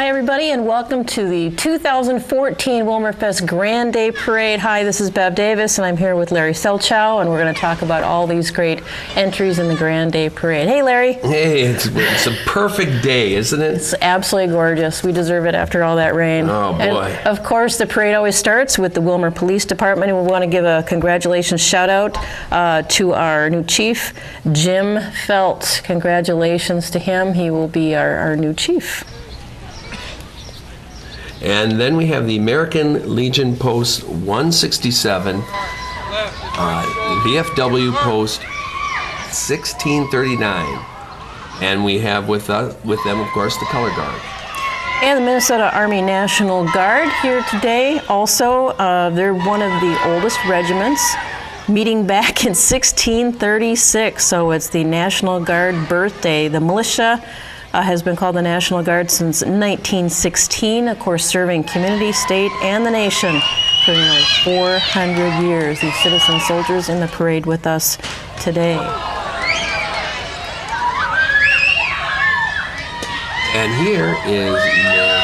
Hi everybody, and welcome to the 2014 Willmar Fest Grand Day Parade. Hi, this is Bev Davis and I'm here with Larry Selchow, and we're going to talk about all these great entries in the Grand Day Parade. Hey Larry. Hey, it's a perfect day, isn't it? It's absolutely gorgeous. We deserve it after all that rain. Oh boy. And of course the parade always starts with the Willmar Police Department, and we want to give a congratulations shout out to our new chief, Jim Felt. Congratulations to him. He will be our new chief. And then we have the American Legion Post 167, VFW Post 1639, and we have with them, of course, the Color Guard. And the Minnesota Army National Guard here today. Also, they're one of the oldest regiments, meeting back in 1636, so it's the National Guard birthday. The militia has been called the National Guard since 1916, of course serving community, state, and the nation for nearly 400 years. These citizen soldiers in the parade with us today. And here is Mayor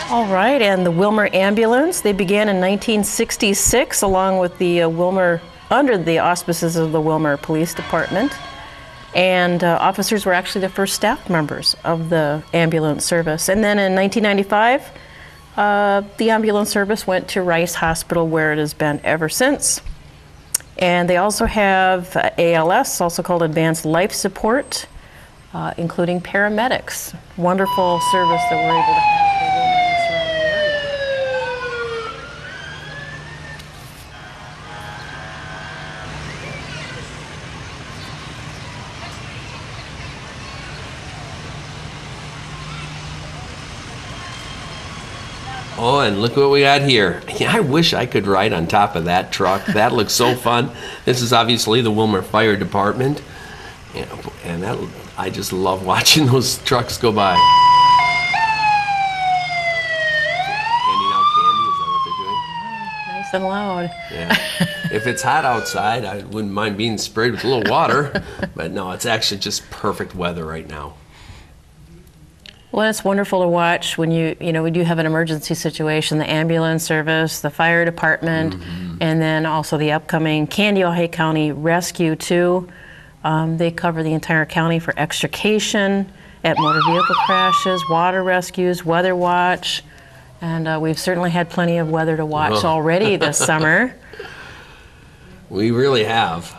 All right, and the Willmar Ambulance, they began in 1966 along with the Willmar, under the auspices of the Willmar Police Department. And officers were actually the first staff members of the ambulance service. And then in 1995, the ambulance service went to Rice Hospital, where it has been ever since. And they also have ALS, also called Advanced Life Support, including paramedics. Wonderful service that we're able to have. Oh, and look what we got here. I wish I could ride on top of that truck. That looks so fun. This is obviously the Willmar Fire Department. And I just love watching those trucks go by. Handing out candy, is that what they're doing? Nice and loud. Yeah. If it's hot outside, I wouldn't mind being sprayed with a little water. But no, it's actually just perfect weather right now. Well, it's wonderful to watch when we do have an emergency situation, the ambulance service, the fire department, and then also the upcoming Candiac County Rescue too. They cover the entire county for extrication at motor vehicle crashes, water rescues, weather watch, and we've certainly had plenty of weather to watch already this summer. We really have.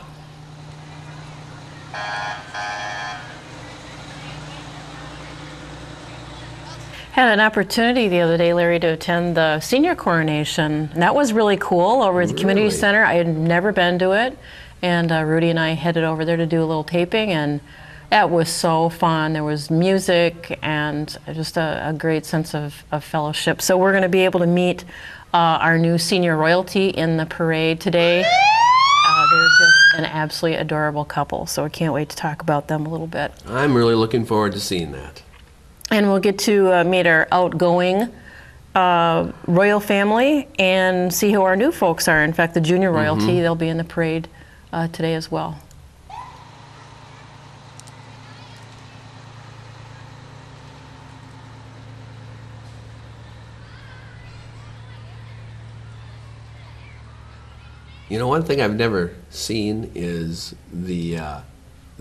Had an opportunity the other day, Larry, to attend the senior coronation, and that was really cool over at the community center. I had never been to it, and Rudy and I headed over there to do a little taping, and that was so fun. There was music and just a great sense of fellowship. So we're going to be able to meet our new senior royalty in the parade today. They're just an absolutely adorable couple, so I can't wait to talk about them a little bit. I'm really looking forward to seeing that. And we'll get to meet our outgoing royal family and see who our new folks are. In fact, the junior royalty, they'll be in the parade today as well. You know, one thing I've never seen is the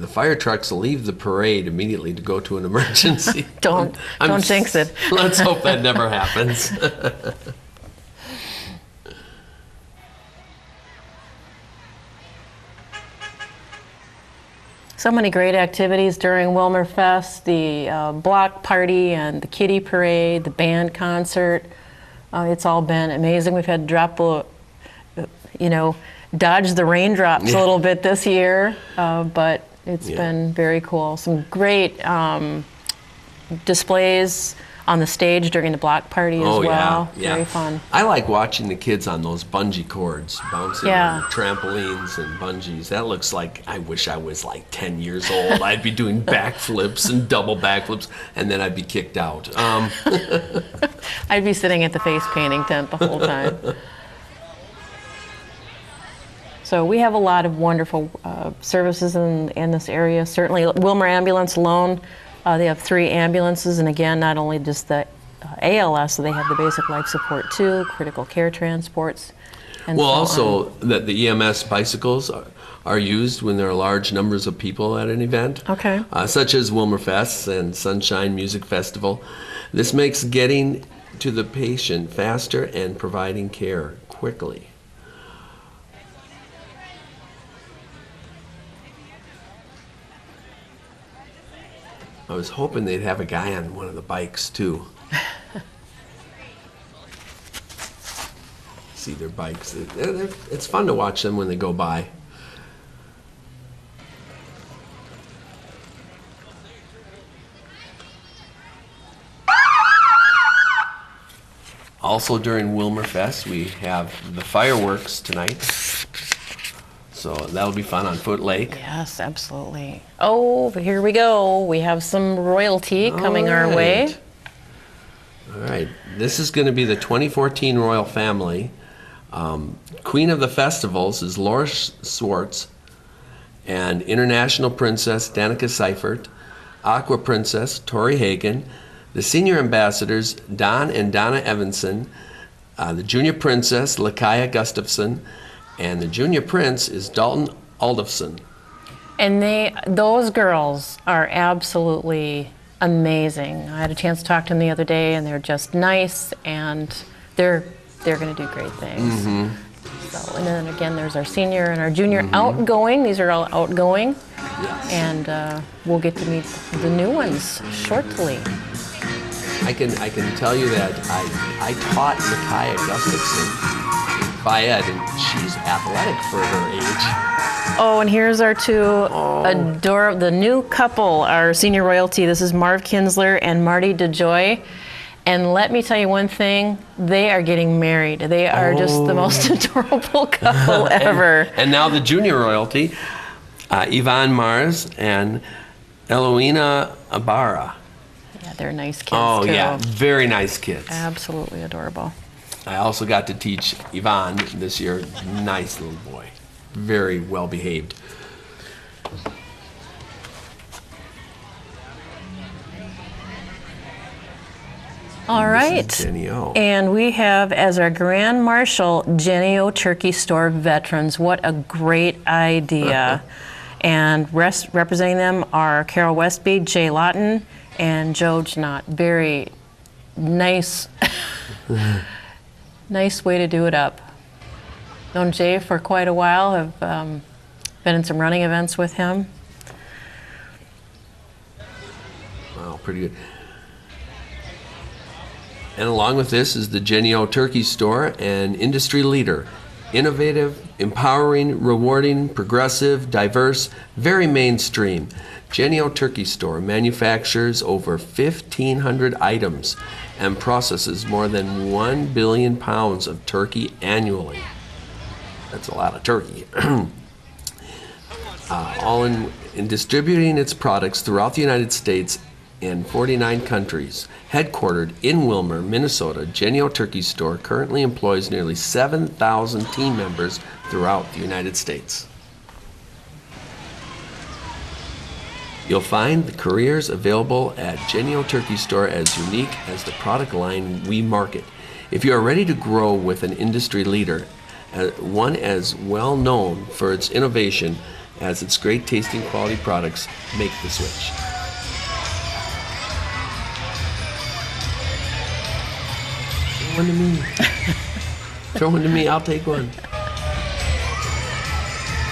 fire trucks leave the parade immediately to go to an emergency. Don't jinx it. Let's hope that never happens. So many great activities during Willmar Fest, the block party and the kiddie parade, the band concert. It's all been amazing. We've had to dodge the raindrops a little bit this year, but it's been very cool. Some great displays on the stage during the block party as well. Very fun. I like watching the kids on those bungee cords, bouncing on trampolines and bungees. That looks like, I wish I was like 10 years old. I'd be doing backflips and double backflips, and then I'd be kicked out. I'd be sitting at the face painting tent the whole time. So we have a lot of wonderful services in this area. Certainly, Willmar Ambulance alone, they have 3 ambulances, and again, not only just the ALS, so they have the basic life support too, critical care transports. And well, also that the EMS bicycles are used when there are large numbers of people at an event, such as Willmar Fests and Sunshine Music Festival. This makes getting to the patient faster and providing care quickly. I was hoping they'd have a guy on one of the bikes too. See their bikes. It's fun to watch them when they go by. Also during Willmar Fest, we have the fireworks tonight. So that'll be fun on Foot Lake. Yes, absolutely. Oh, here we go. We have some royalty coming our way. All right. This is going to be the 2014 royal family. Queen of the festivals is Laura Swartz, and International Princess Danica Seifert, Aqua Princess Tori Hagen, the senior ambassadors Don and Donna Evanson, the junior princess Lakaya Gustafson, and the junior prince is Dalton Aldofsson. And those girls are absolutely amazing. I had a chance to talk to them the other day, and they're just nice, and they're going to do great things. So, and then again, there's our senior and our junior outgoing. These are all outgoing, and we'll get to meet the new ones shortly. I can tell you that I taught Lakaya Gustafson Bayed, and she's athletic for her age. Oh, and here's our two adorable, the new couple, our senior royalty. This is Marv Kinsler and Marty DeJoy. And let me tell you one thing, they are getting married. They are just the most adorable couple ever. And now the junior royalty, Yvonne Mars and Eloina Ibarra. Yeah, they're nice kids too. Yeah, very nice kids. Absolutely adorable. I also got to teach Yvonne this year. Nice little boy. Very well behaved. All right. Jenny O. And we have as our Grand Marshal, Jenny O Turkey Store Veterans. What a great idea. And representing them are Carol Westby, Jay Lawton, and Joe Jnot. Very nice. Nice way to do it up. Known Jay for quite a while, have been in some running events with him. Wow, pretty good. And along with this is the Jenny O Turkey Store, an industry leader. Innovative, empowering, rewarding, progressive, diverse, very mainstream. Jenny O Turkey Store manufactures over 1,500 items and processes more than 1 billion pounds of turkey annually. That's a lot of turkey. All in distributing its products throughout the United States and 49 countries. Headquartered in Willmar, Minnesota, Jenny O Turkey Store currently employs nearly 7,000 team members throughout the United States. You'll find the careers available at Jenny O Turkey Store as unique as the product line we market. If you are ready to grow with an industry leader, one as well known for its innovation as its great tasting quality products, make the switch. Throw one to me. Throw one to me, I'll take one.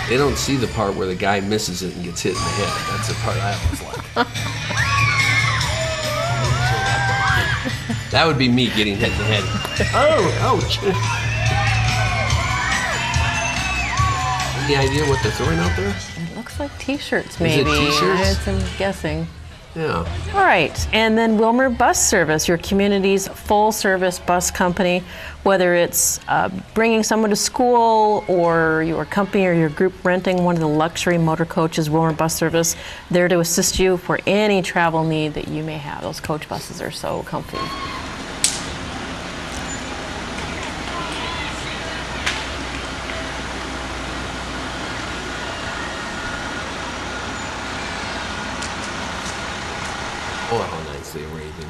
They don't see the part where the guy misses it and gets hit in the head. That's the part I always like. That would be me getting hit in the head. Oh, ouch. Any idea what they're throwing out there? It looks like t-shirts, maybe. Is it t-shirts? I'm guessing. Yeah. All right, and then Willmar Bus Service, your community's full-service bus company, whether it's bringing someone to school or your company or your group renting one of the luxury motor coaches, Willmar Bus Service, there to assist you for any travel need that you may have. Those coach buses are so comfy. Oh, how nice they're waving.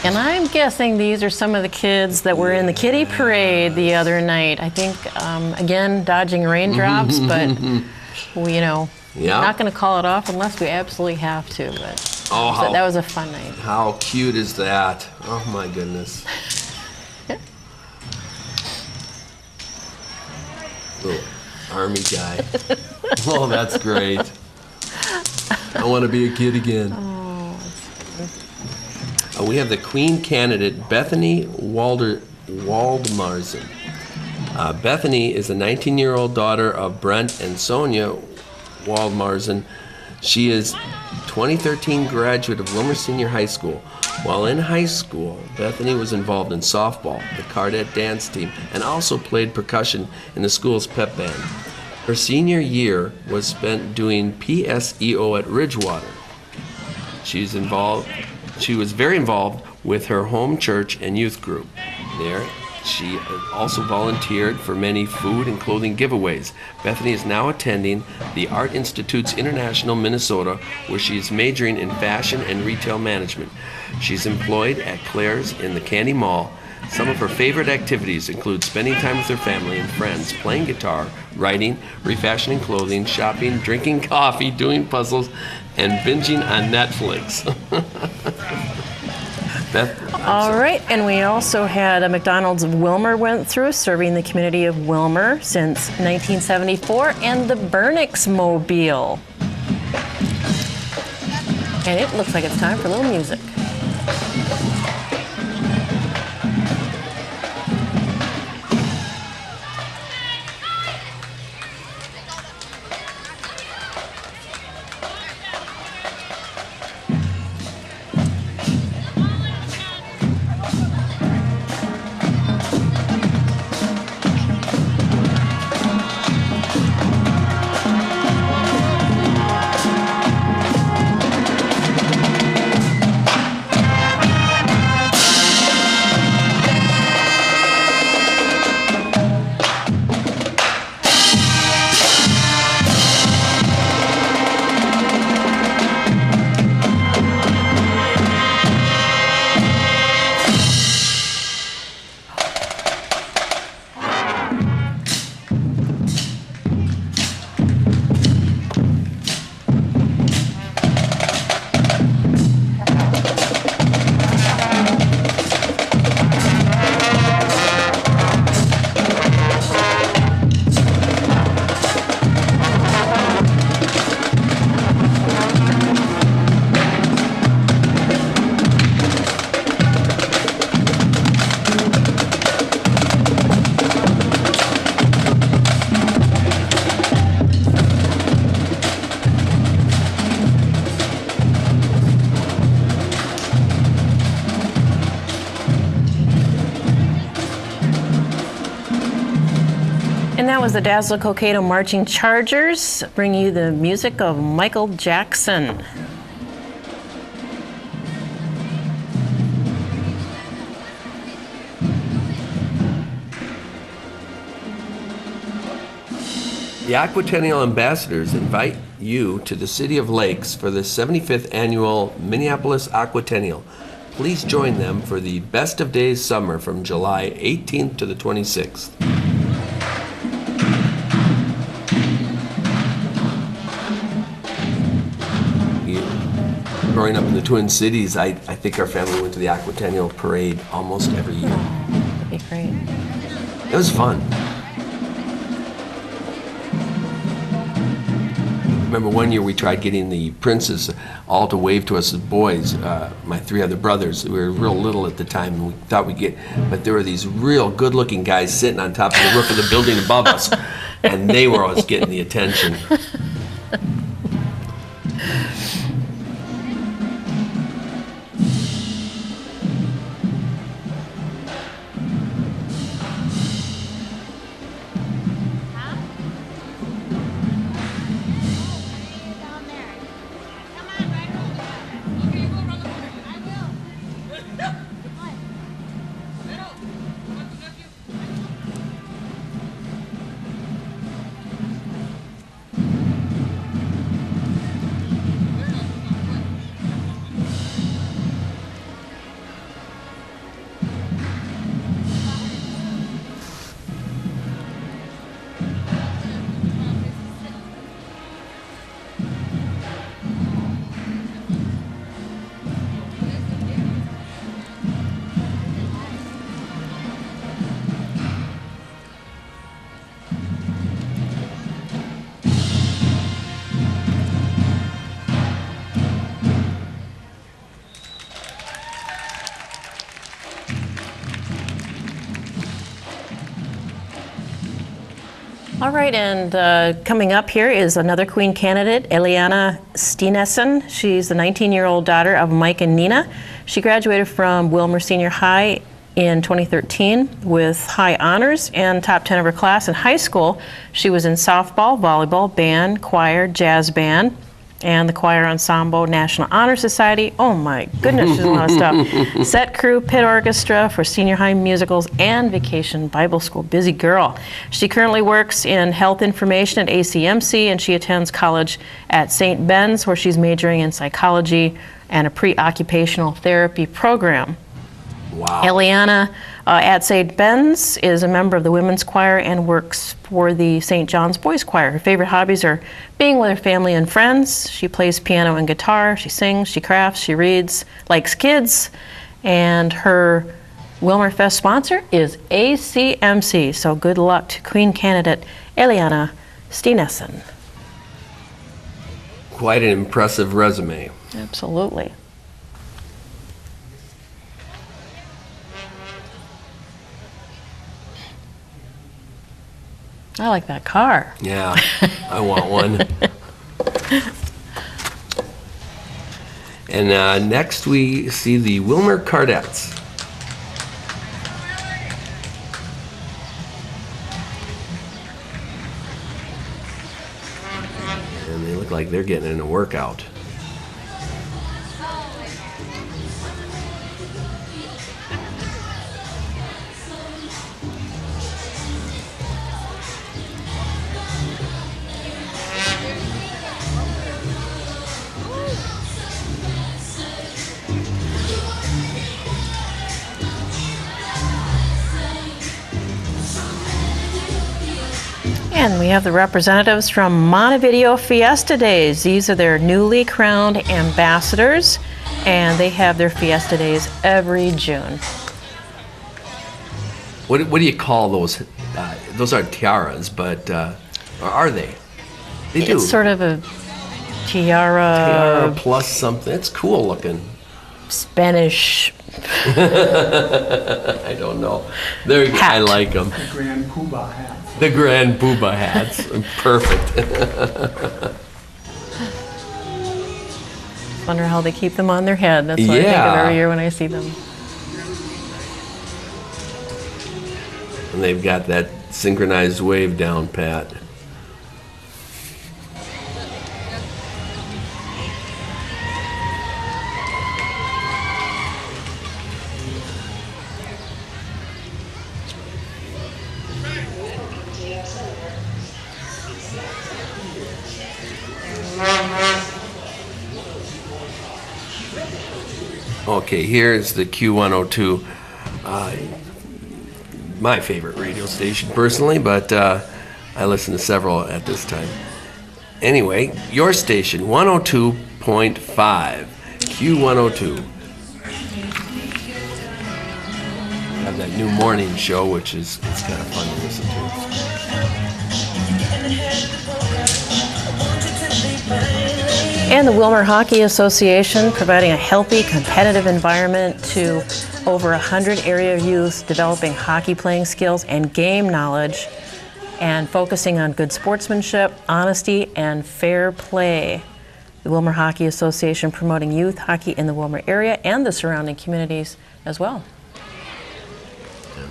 And I'm guessing these are some of the kids that were in the kiddie parade the other night. I think, again, dodging raindrops, but we, not going to call it off unless we absolutely have to. But so that was a fun night. How cute is that? Oh my goodness. Little army guy. Oh, that's great. I want to be a kid again. We have the Queen candidate, Bethany Waldmarsen. Bethany is the 19-year-old daughter of Brent and Sonia Waldmarsen. She is 2013 graduate of Willmar Senior High School. While in high school, Bethany was involved in softball, the Cadet dance team, and also played percussion in the school's pep band. Her senior year was spent doing PSEO at Ridgewater. She was very involved with her home church and youth group. There, she also volunteered for many food and clothing giveaways. Bethany is now attending the Art Institute's International Minnesota, where she is majoring in fashion and retail management. She's employed at Claire's in the Candy Mall. Some of her favorite activities include spending time with her family and friends, playing guitar, writing, refashioning clothing, shopping, drinking coffee, doing puzzles, and binging on Netflix. All right, and we also had a McDonald's of Willmar went through, serving the community of Willmar since 1974, and the Burnix Mobile. And it looks like it's time for a little music. And that was the Dazzler Cokato Marching Chargers, bringing you the music of Michael Jackson. The Aquatennial Ambassadors invite you to the City of Lakes for the 75th annual Minneapolis Aquatennial. Please join them for the Best of Days Summer from July 18th to the 26th. Growing up in the Twin Cities, I think our family went to the Aquatennial Parade almost every year. That'd be great. It was fun. remember one year we tried getting the princes all to wave to us as boys, my 3 other brothers. We were real little at the time, and we thought we'd get, but there were these real good-looking guys sitting on top of the roof of the building above us, and they were always getting the attention. All right, and coming up here is another Queen candidate, Eliana Steenessen. She's the 19-year-old daughter of Mike and Nina. She graduated from Willmar Senior High in 2013 with high honors and top 10 of her class. In high school, she was in softball, volleyball, band, choir, jazz band, and the choir ensemble, National Honor Society. Oh my goodness, she's a lot of stuff. Set crew, pit orchestra for senior high musicals, and vacation Bible school. Busy girl. She currently works in health information at ACMC, and she attends college at St. Ben's, where she's majoring in psychology and a pre-occupational therapy program. Wow. Eliana at St. Ben's is a member of the women's choir and works for the St. John's Boys Choir. Her favorite hobbies are being with her family and friends. She plays piano and guitar. She sings, she crafts, she reads, likes kids. And her Willmar Fest sponsor is ACMC. So good luck to Queen candidate Eliana Steenessen. Quite an impressive resume. Absolutely. I like that car. Yeah, I want one. And next we see the Willmar Cardettes. And they look like they're getting in a workout. And we have the representatives from Montevideo Fiesta Days. These are their newly crowned ambassadors, and they have their Fiesta Days every June. What do you call those? Those aren't tiaras, but or are they? They do. It's sort of a tiara plus something. It's cool looking. Spanish. I don't know. There you go. I like them. The Grand Poobah hats. The Grand Poobah hats. Perfect. Wonder how they keep them on their head. That's what I think of every year when I see them. And they've got that synchronized wave down pat. Okay, here's the Q102, my favorite radio station personally, but I listen to several at this time. Anyway, your station, 102.5, Q102. Have that new morning show, which is it's kind of fun to listen to. And the Willmar Hockey Association, providing a healthy, competitive environment to over 100 area youth, developing hockey playing skills and game knowledge, and focusing on good sportsmanship, honesty, and fair play. The Willmar Hockey Association promoting youth hockey in the Willmar area and the surrounding communities as well.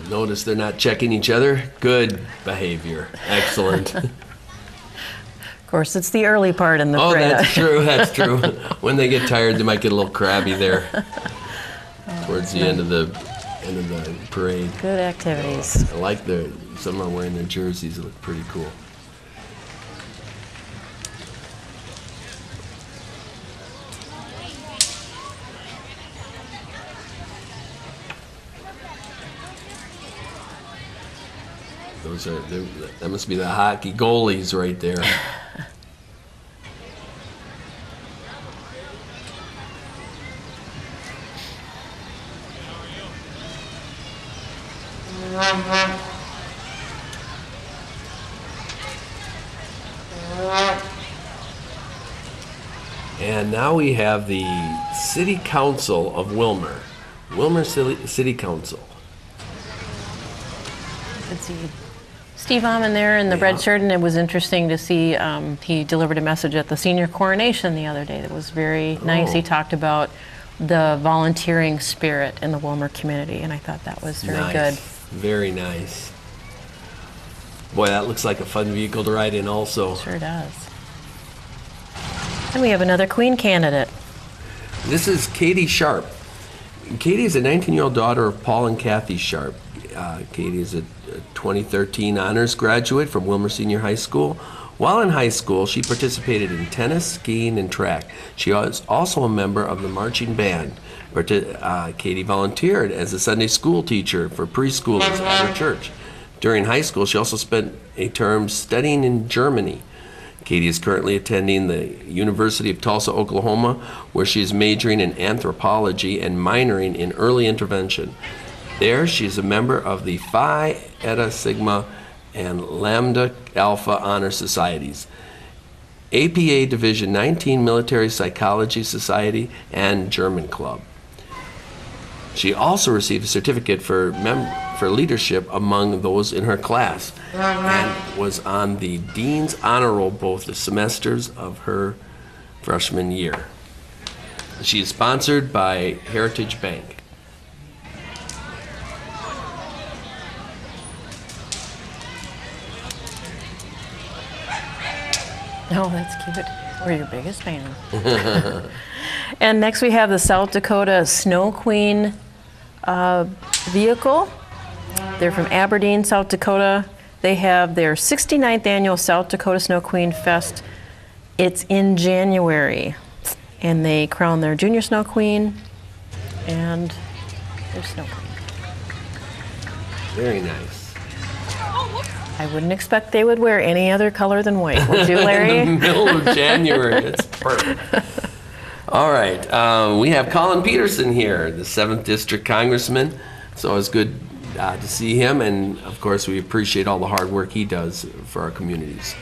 Notice they're not checking each other. Good behavior. Excellent. Of course, it's the early part in the parade. Oh, that's true. That's true. When they get tired, they might get a little crabby there towards the end of the parade. Good activities. I like some are wearing their jerseys. It look pretty cool. That must be the hockey goalies right there. And now we have the City Council of Willmar. Willmar City Council. Let's see. Steve Amman there in the red shirt, and it was interesting to see he delivered a message at the senior coronation the other day that was very nice. He talked about the volunteering spirit in the Willmar community, and I thought that was very good. Very nice. Boy, that looks like a fun vehicle to ride in also. Sure does. And we have another Queen candidate. This is Katie Sharp. Katie is a 19-year-old daughter of Paul and Kathy Sharp. Katie is a 2013 honors graduate from Willmar Senior High School. While in high school, she participated in tennis, skiing, and track. She was also a member of the marching band. Katie volunteered as a Sunday school teacher for preschoolers at her church. During high school, she also spent a term studying in Germany. Katie is currently attending the University of Tulsa, Oklahoma, where she is majoring in anthropology and minoring in early intervention. There, she is a member of the Phi Eta Sigma and Lambda Alpha Honor Societies, APA Division 19 Military Psychology Society, and German Club. She also received a certificate for leadership among those in her class and was on the Dean's Honor Roll both the semesters of her freshman year. She is sponsored by Heritage Bank. Oh, that's cute. We're your biggest fan. And next we have the South Dakota Snow Queen vehicle. They're from Aberdeen, South Dakota. They have their 69th annual South Dakota Snow Queen Fest. It's in January. And they crown their junior Snow Queen and their Snow Queen. Very nice. I wouldn't expect they would wear any other color than white, would you, Larry? In the middle of January. It's perfect. All right. We have Colin Peterson here, the 7th District Congressman. So it's good to see him. And, of course, we appreciate all the hard work he does for our communities.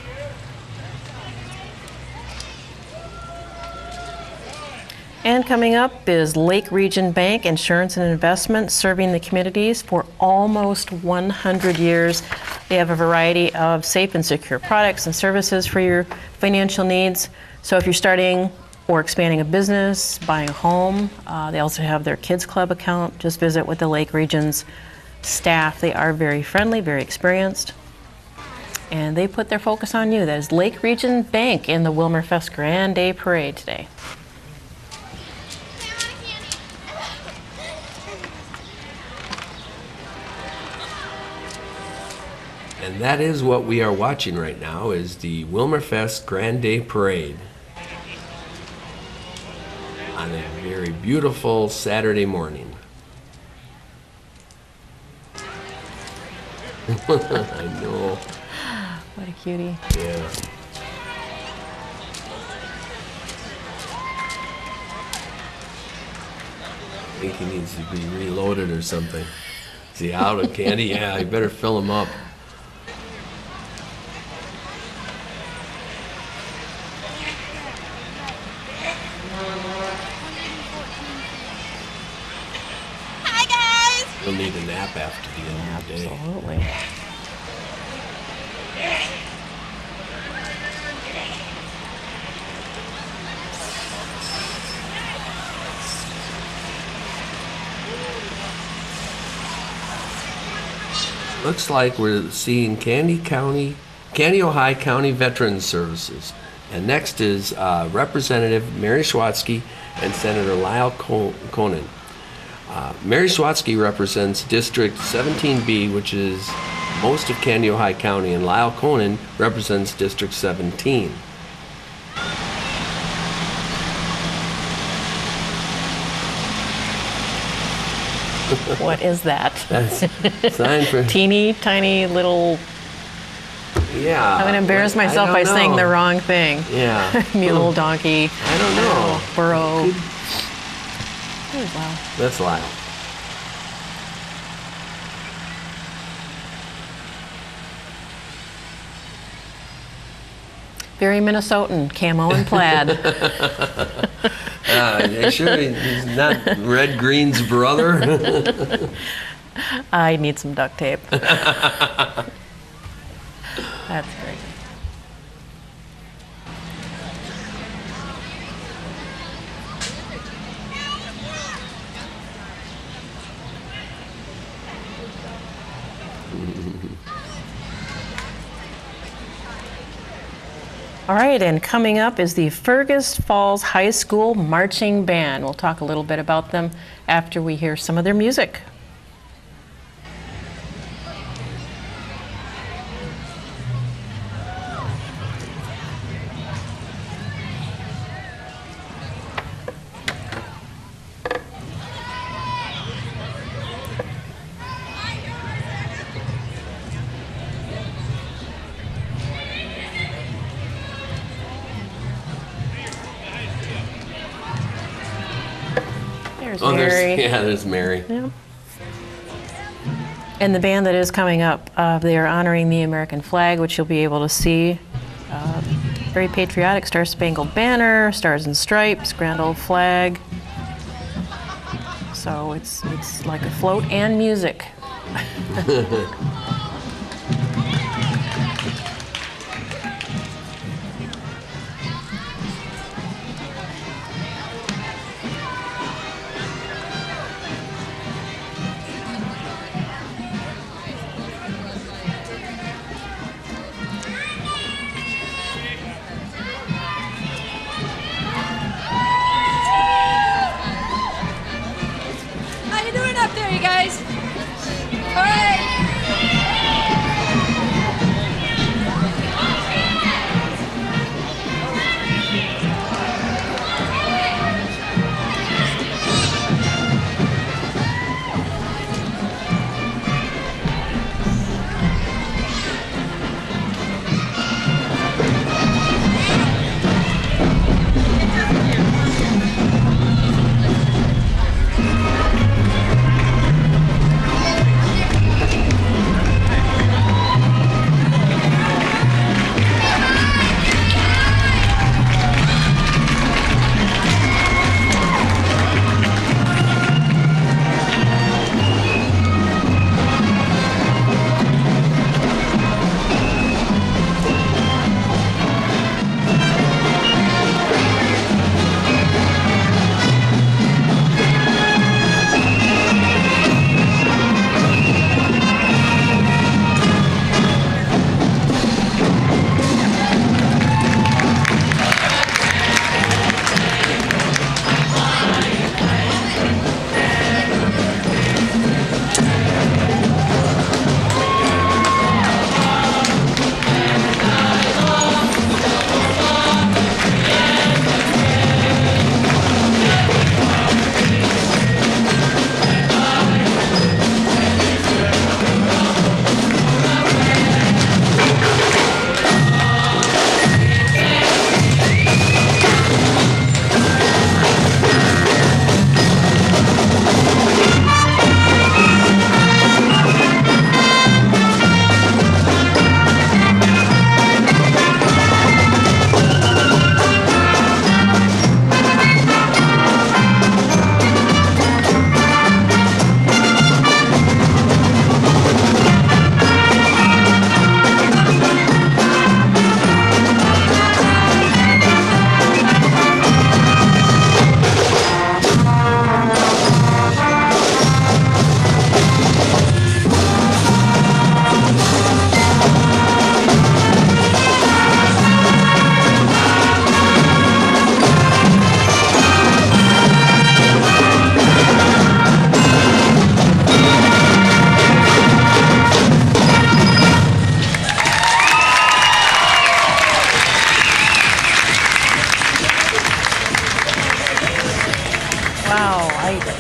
And coming up is Lake Region Bank Insurance and Investment, serving the communities for almost 100 years. They have a variety of safe and secure products and services for your financial needs. So if you're starting or expanding a business, buying a home, they also have their Kids Club account. Just visit with the Lake Region's staff. They are very friendly, very experienced, and they put their focus on you. That is Lake Region Bank in the Willmar Fest Grand Day Parade today. And that is what we are watching right now, is the Willmar Fest Grand Day Parade on a very beautiful Saturday morning. I know. What a cutie. Yeah. I think he needs to be reloaded or something. Is he out of candy? Yeah, you better fill him up. after the end of the day. Absolutely. Looks like we're seeing Candy, Ohio County Veterans Services. And next is Representative Mary Schwatzky and Senator Lyle Conan. Mary Schwatzky represents District 17B, which is most of Candy, Ohio County, and Lyle Conan represents District 17. What is that? That's sign for... Teeny tiny little... Yeah. I'm going to embarrass myself by saying the wrong thing. Yeah. Mule, donkey. I don't know. Burro. Oh, wow. That's Lyle. Very Minnesotan, camo and plaid. Sure he's not Red Green's brother? I need some duct tape. That's great. All right, and coming up is the Fergus Falls High School Marching Band. We'll talk a little bit about them after we hear some of their music. There's Mary. There's Mary. Yeah. And the band that is coming up, they are honoring the American flag, which you'll be able to see. Very patriotic, Star Spangled Banner, Stars and Stripes, Grand Old Flag. So it's like a float and music. How you doing up there, you guys? All right.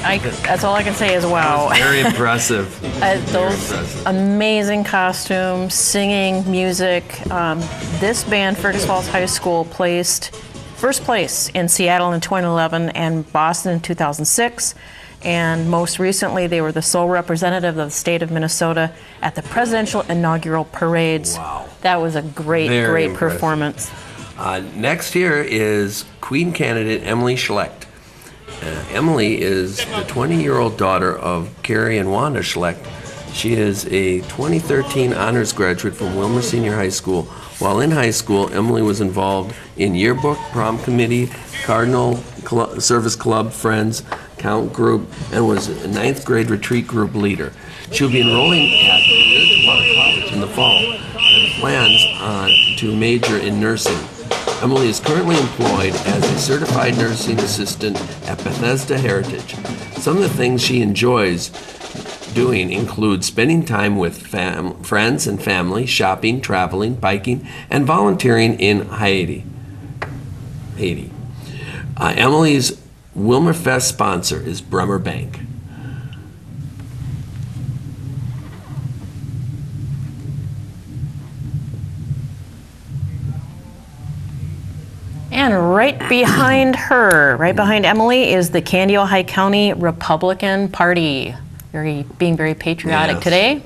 That's all I can say is wow. Very impressive. Those amazing costumes, singing, music. This band, Fergus Falls High School, placed first place in Seattle in 2011 and Boston in 2006. And most recently, they were the sole representative of the state of Minnesota at the presidential inaugural parades. Wow. That was a great Impressive. performance. Next here is Queen candidate Emily Schlecht. Emily is the 20-year-old daughter of Carrie and Wanda Schlecht. She is a 2013 honors graduate from Willmar Senior High School. While in high school, Emily was involved in yearbook, prom committee, Cardinal Service Club, Friends, Count Group, and was a 9th grade retreat group leader. She'll be enrolling at Ridgewater College in the fall and plans to major in nursing. Emily is currently employed as a certified nursing assistant at Bethesda Heritage. Some of the things she enjoys doing include spending time with friends and family, shopping, traveling, biking, and volunteering in Haiti. Emily's Willmar Fest sponsor is Bremer Bank. And right behind her, right behind Emily, is the Candy, Ohio County Republican Party. Being very patriotic today.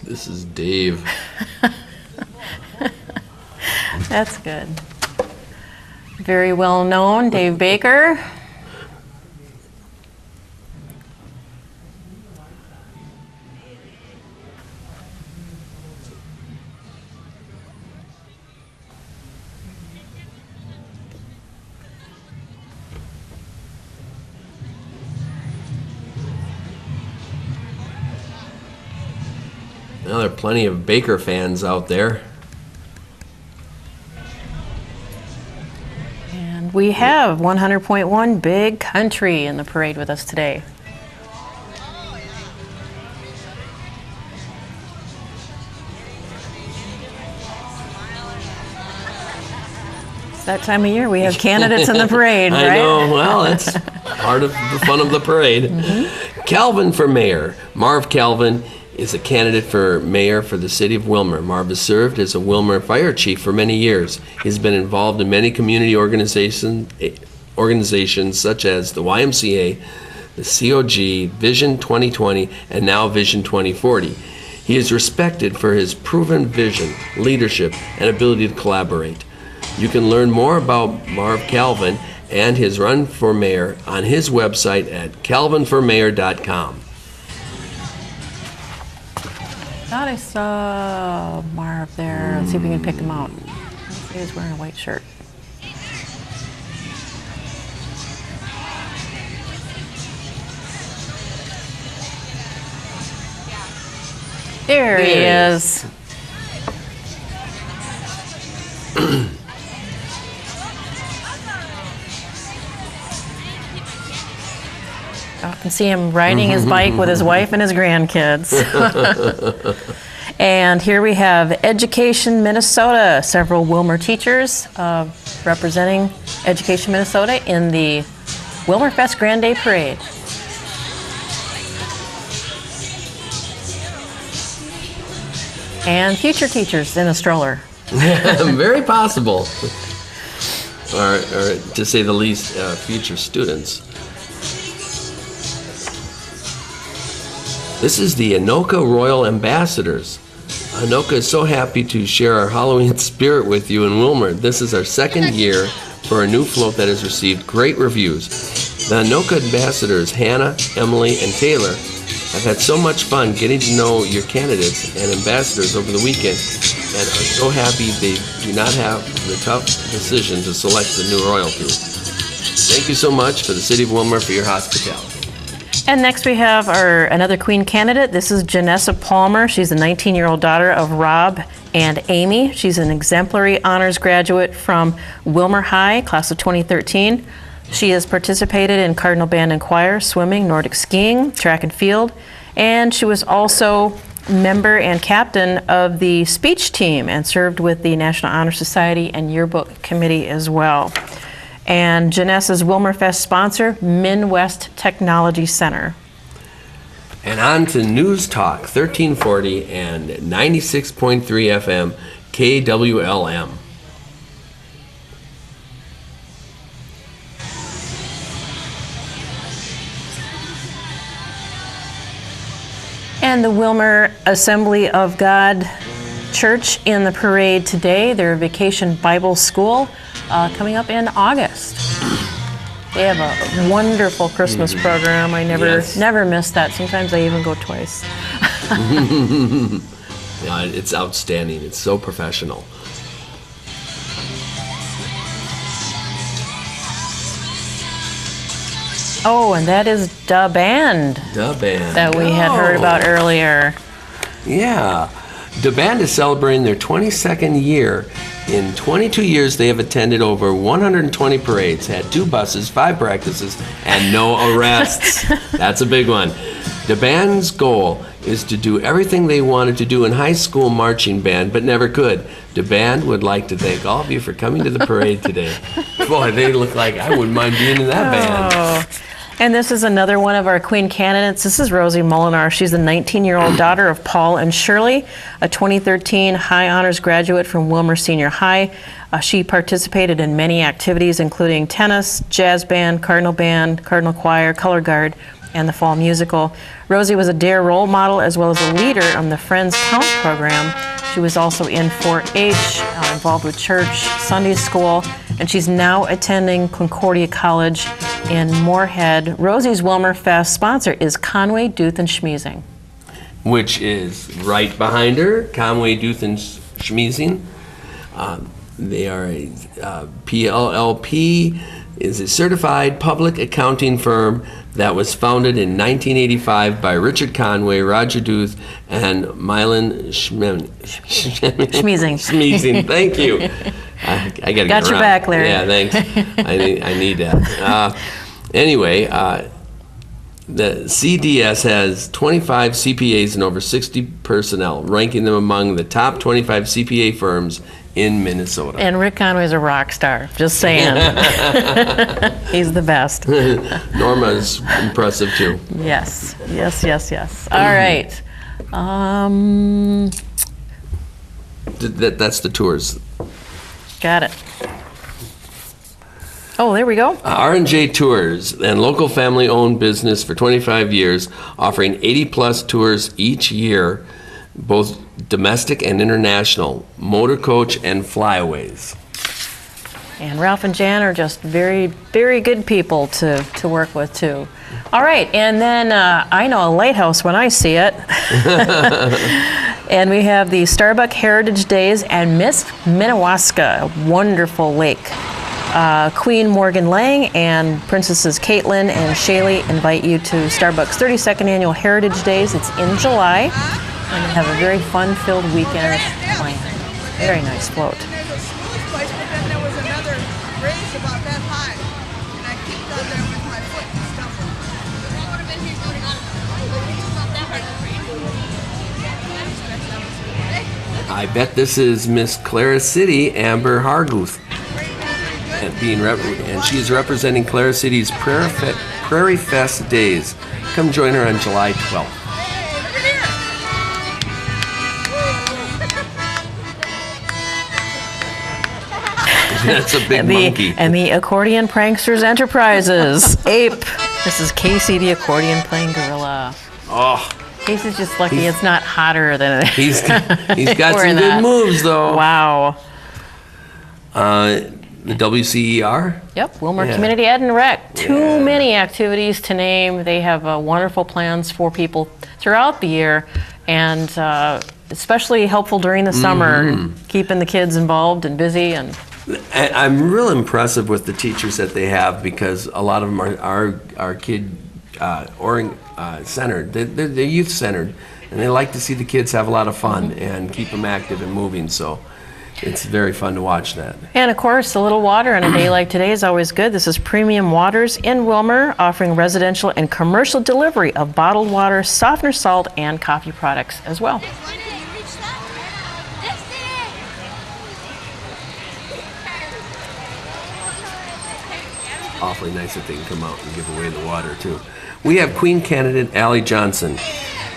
This is Dave. That's good. Very well known, Dave Baker. Now there are plenty of Baker fans out there. And we have 100.1 Big Country in the parade with us today. It's that time of year we have candidates in the parade, right? I know. Well, that's part of the fun of the parade. Mm-hmm. Calvin for mayor. Marv Calvin is a candidate for mayor for the city of Willmar. Marv has served as a Willmar fire chief for many years. He's been involved in many community organizations such as the YMCA, the COG, Vision 2020, and now Vision 2040. He is respected for his proven vision, leadership, and ability to collaborate. You can learn more about Marv Calvin and his run for mayor on his website at calvinformayor.com. Thought I saw Marv there. Let's see if we can pick him out. He was wearing a white shirt. There he is. I can see him riding his bike with his wife and his grandkids. And here we have Education Minnesota, several Willmar teachers representing Education Minnesota in the Willmar Fest Grande Parade. And future teachers in a stroller. Very possible. Or to say the least, future students. This is the Anoka Royal Ambassadors. Anoka is so happy to share our Halloween spirit with you in Willmar. This is our second year for a new float that has received great reviews. The Anoka Ambassadors, Hannah, Emily, and Taylor, have had so much fun getting to know your candidates and ambassadors over the weekend and are so happy they do not have the tough decision to select the new royalty. Thank you so much for the City of Willmar for your hospitality. And next we have another Queen candidate. This is Janessa Palmer. She's the 19-year-old daughter of Rob and Amy. She's an exemplary honors graduate from Willmar High, class of 2013. She has participated in Cardinal Band and Choir, swimming, Nordic skiing, track and field, and she was also member and captain of the speech team and served with the National Honor Society and Yearbook Committee as well. And Janessa's Willmar Fest sponsor, Midwest Technology Center. And on to News Talk 1340 and 96.3 FM KWLM. And the Willmar Assembly of God Church in the parade today, their Vacation Bible School, coming up in August. They have a wonderful Christmas program. I never miss that. Sometimes I even go twice. Yeah, it's outstanding. It's so professional. Oh, and that is Da Band. Da Band. That we had heard about earlier. Yeah. Da Band is celebrating their 22nd year. In 22 years, they have attended over 120 parades, had 2 buses, 5 practices, and no arrests. That's a big one. Da Band's goal is to do everything they wanted to do in high school marching band, but never could. Da Band would like to thank all of you for coming to the parade today. Boy, they look like I wouldn't mind being in that band. And this is another one of our Queen candidates. This is Rosie Molinar. She's the 19-year-old daughter of Paul and Shirley, a 2013 High Honors graduate from Willmar Senior High. She participated in many activities, including tennis, jazz band, Cardinal Choir, color guard, and the fall musical. Rosie was a DARE role model as well as a leader on the Friends Count program. She was also in 4-H, involved with church, Sunday school, and she's now attending Concordia College in Moorhead. Rosie's Willmar Fest sponsor is Conway Duth and Schmeezing, which is right behind her, Conway Duth and Schmeezing. They are a PLLP, is a certified public accounting firm that was founded in 1985 by Richard Conway, Roger Duth, and Mylan Schmeezing. Schmeezing, thank you. I gotta get Got your around. back, Larry. Yeah, thanks. I need that. Anyway, the CDS has 25 CPAs and over 60 personnel, ranking them among the top 25 CPA firms in Minnesota. And Rick Conway's a rock star, just saying. He's the best. Norma's impressive too. Yes. All right. That's the tours. Got it. Oh, there we go. R&J Tours and local family-owned business for 25 years, offering 80-plus tours each year, both domestic and international, motor coach and flyaways. And Ralph and Jan are just very, very good people to work with, too. All right, and then I know a lighthouse when I see it. And we have the Starbuck Heritage Days and Miss Minnewaska, a wonderful lake. Queen Morgan Lang and Princesses Caitlin and Shaylee invite you to Starbucks' 32nd Annual Heritage Days. It's in July, and they have a very fun-filled weekend planned. Very nice float. There's a smooth place, but then there was another raise about that high, and I kicked on there with my foot and stumbled. That would have been me going on. It's not that hard to I bet this is Miss Clara City, Amber Harguth. And she is representing Clara City's Prairie Fest Days. Come join her on July 12th. That's a big monkey. And the Accordion Pranksters Enterprises, APE. This is Casey, the accordion playing gorilla. Oh, Casey's just lucky it's not hotter than it is. he's got some good moves, though. Wow. The WCER? Yep, Willmar Yeah. Community Ed and Rec. Too many activities to name. They have wonderful plans for people throughout the year, and especially helpful during the summer, keeping the kids involved and busy. And I'm real impressive with the teachers that they have because a lot of them are kid centered. They're youth centered, and they like to see the kids have a lot of fun and keep them active and moving. So it's very fun to watch that. And of course, a little water on a day like today is always good. This is Premium Waters in Willmar, offering residential and commercial delivery of bottled water, softener salt, and coffee products as well. Awfully nice that they can come out and give away the water too. We have Queen candidate Allie Johnson.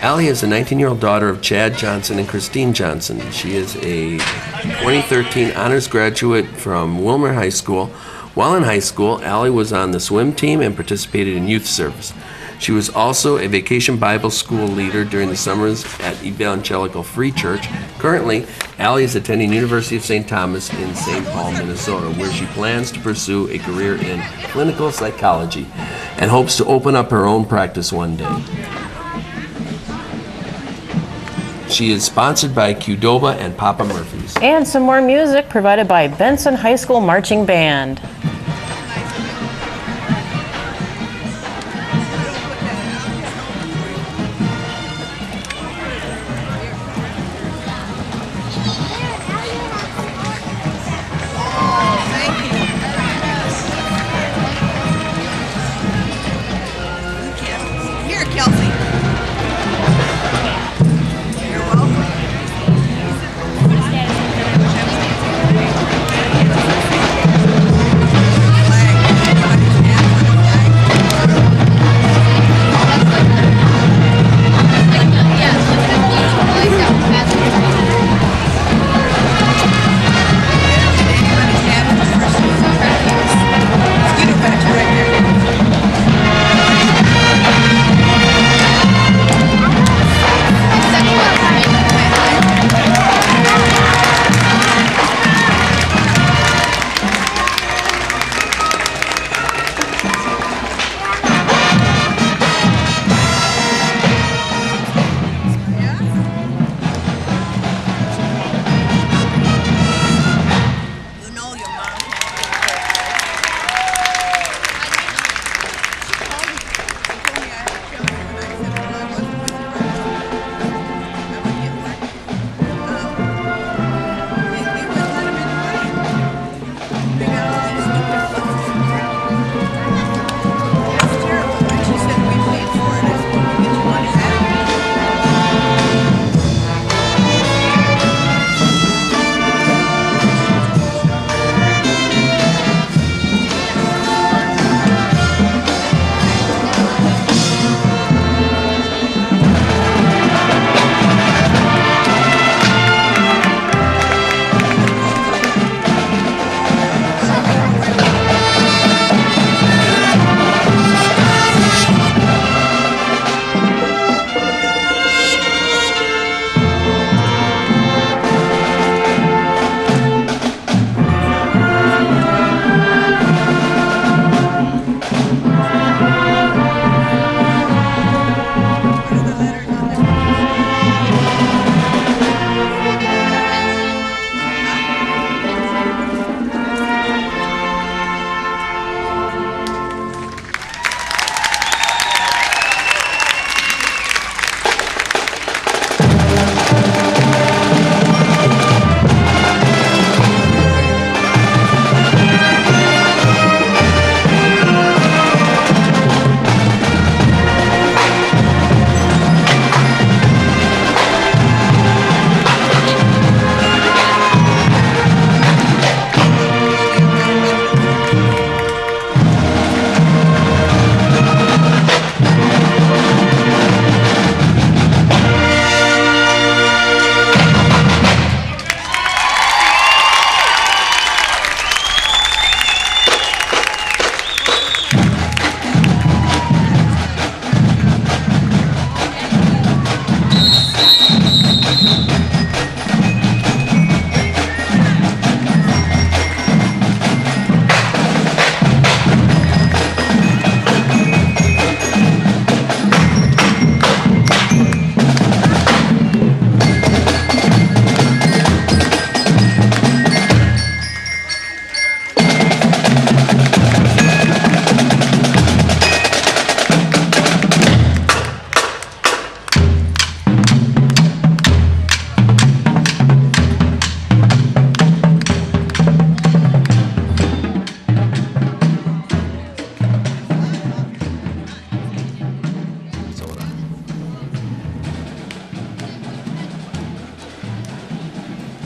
Allie is a 19-year-old daughter of Chad Johnson and Christine Johnson. She is a 2013 honors graduate from Willmar High School. While in high school, Allie was on the swim team and participated in youth service. She was also a vacation Bible school leader during the summers at Evangelical Free Church. Currently, Allie is attending University of St. Thomas in St. Paul, Minnesota, where she plans to pursue a career in clinical psychology and hopes to open up her own practice one day. She is sponsored by Qdoba and Papa Murphy's. And some more music provided by Benson High School Marching Band. Here, Kelsey. You're welcome.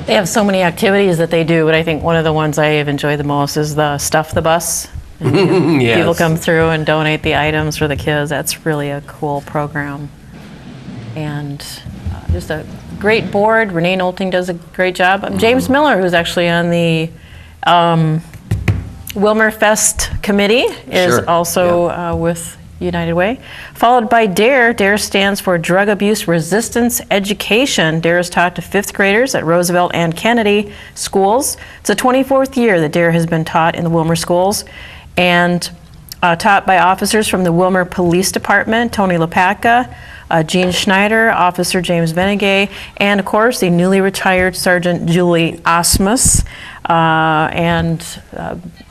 They have so many activities that they do, but I think one of the ones I have enjoyed the most is the Stuff the Bus. Yes. People come through and donate the items for the kids. That's really a cool program. And just a great board. Renee Nolting does a great job. James Miller, who's actually on the Willmar Fest committee, is Sure. also with United Way. Followed by DARE. DARE stands for Drug Abuse Resistance Education. DARE is taught to 5th graders at Roosevelt and Kennedy schools. It's the 24th year that DARE has been taught in the Willmar schools, and taught by officers from the Willmar Police Department, Tony Lepaka, Gene Schneider, Officer James Benegay, and of course the newly retired Sergeant Julie Osmus. And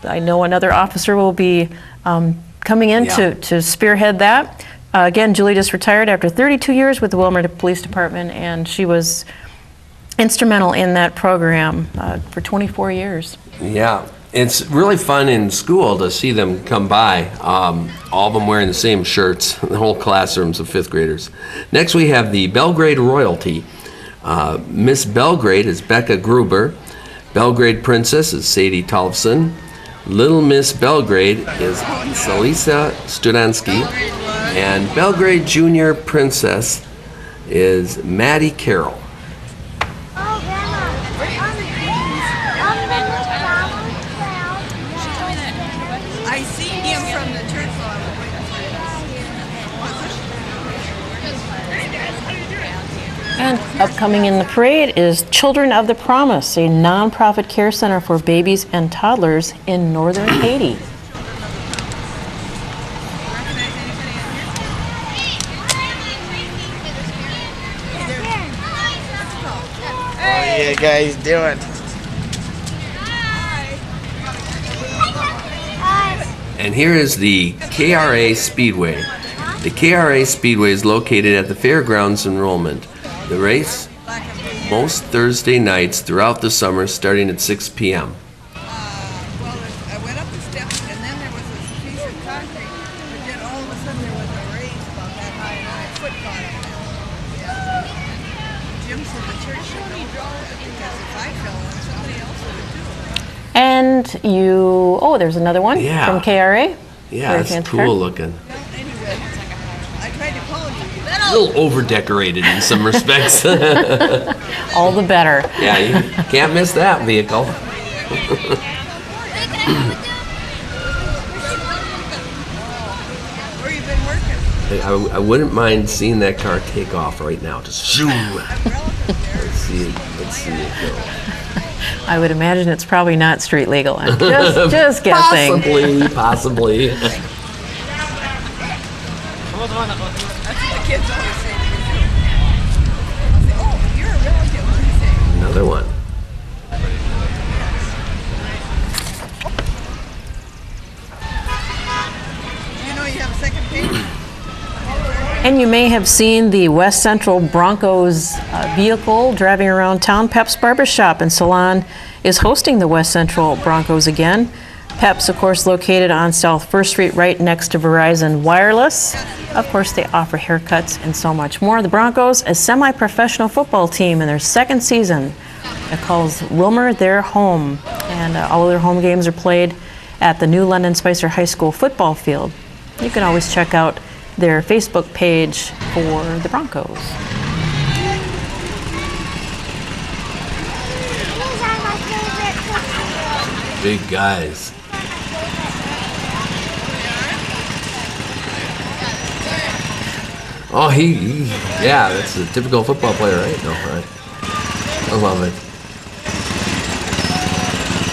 I know another officer will be coming in to spearhead that. Again, Julie just retired after 32 years with the Willmar Police Department, and she was instrumental in that program for 24 years. Yeah, it's really fun in school to see them come by, all of them wearing the same shirts, the whole classrooms of 5th graders. Next we have the Belgrade Royalty. Miss Belgrade is Becca Gruber. Belgrade Princess is Sadie Tollefson. Little Miss Belgrade is Salisa Studansky. And Belgrade Junior Princess is Maddie Carroll. I seen him from the church lawn. And upcoming in the parade is Children of the Promise, a nonprofit care center for babies and toddlers in northern Haiti. How you guys doing? And here is the KRA Speedway. The KRA Speedway is located at the Fairgrounds Enrollment. The race most Thursday nights throughout the summer starting at 6 p.m. Well, I went up the steps, and then there was this piece of concrete, but then all of a sudden there was a raise about that high, and my foot caught it. Jim said the church shouldn't have drawn it, because if I fell on somebody else would too. And there's another one Yeah. from KRA. Yeah, Very it's fancy cool car. looking. Well, anyway, I tried to call you. A little over-decorated in some respects. All the better. Yeah, you can't miss that vehicle. Where you been working? I wouldn't mind seeing that car take off right now. Just zoom. Let's see it go. I would imagine it's probably not street legal. I'm just guessing. Possibly. That's what the kids always say to me too. I'll say, oh, you're a relative. What do you say? Another one. You know you have a second page? And you may have seen the West Central Broncos vehicle driving around town. Pep's Barbershop and Salon is hosting the West Central Broncos again. Pep's, of course, located on South 1st Street right next to Verizon Wireless. Of course, they offer haircuts and so much more. The Broncos, a semi-professional football team in their 2nd season. It calls Willmar their home, and all of their home games are played at the new London Spicer High School football field. You can always check out their Facebook page for the Broncos. These are my favorite cookies. Big guys. Oh, yeah, that's a typical football player, right? No, right. I love it.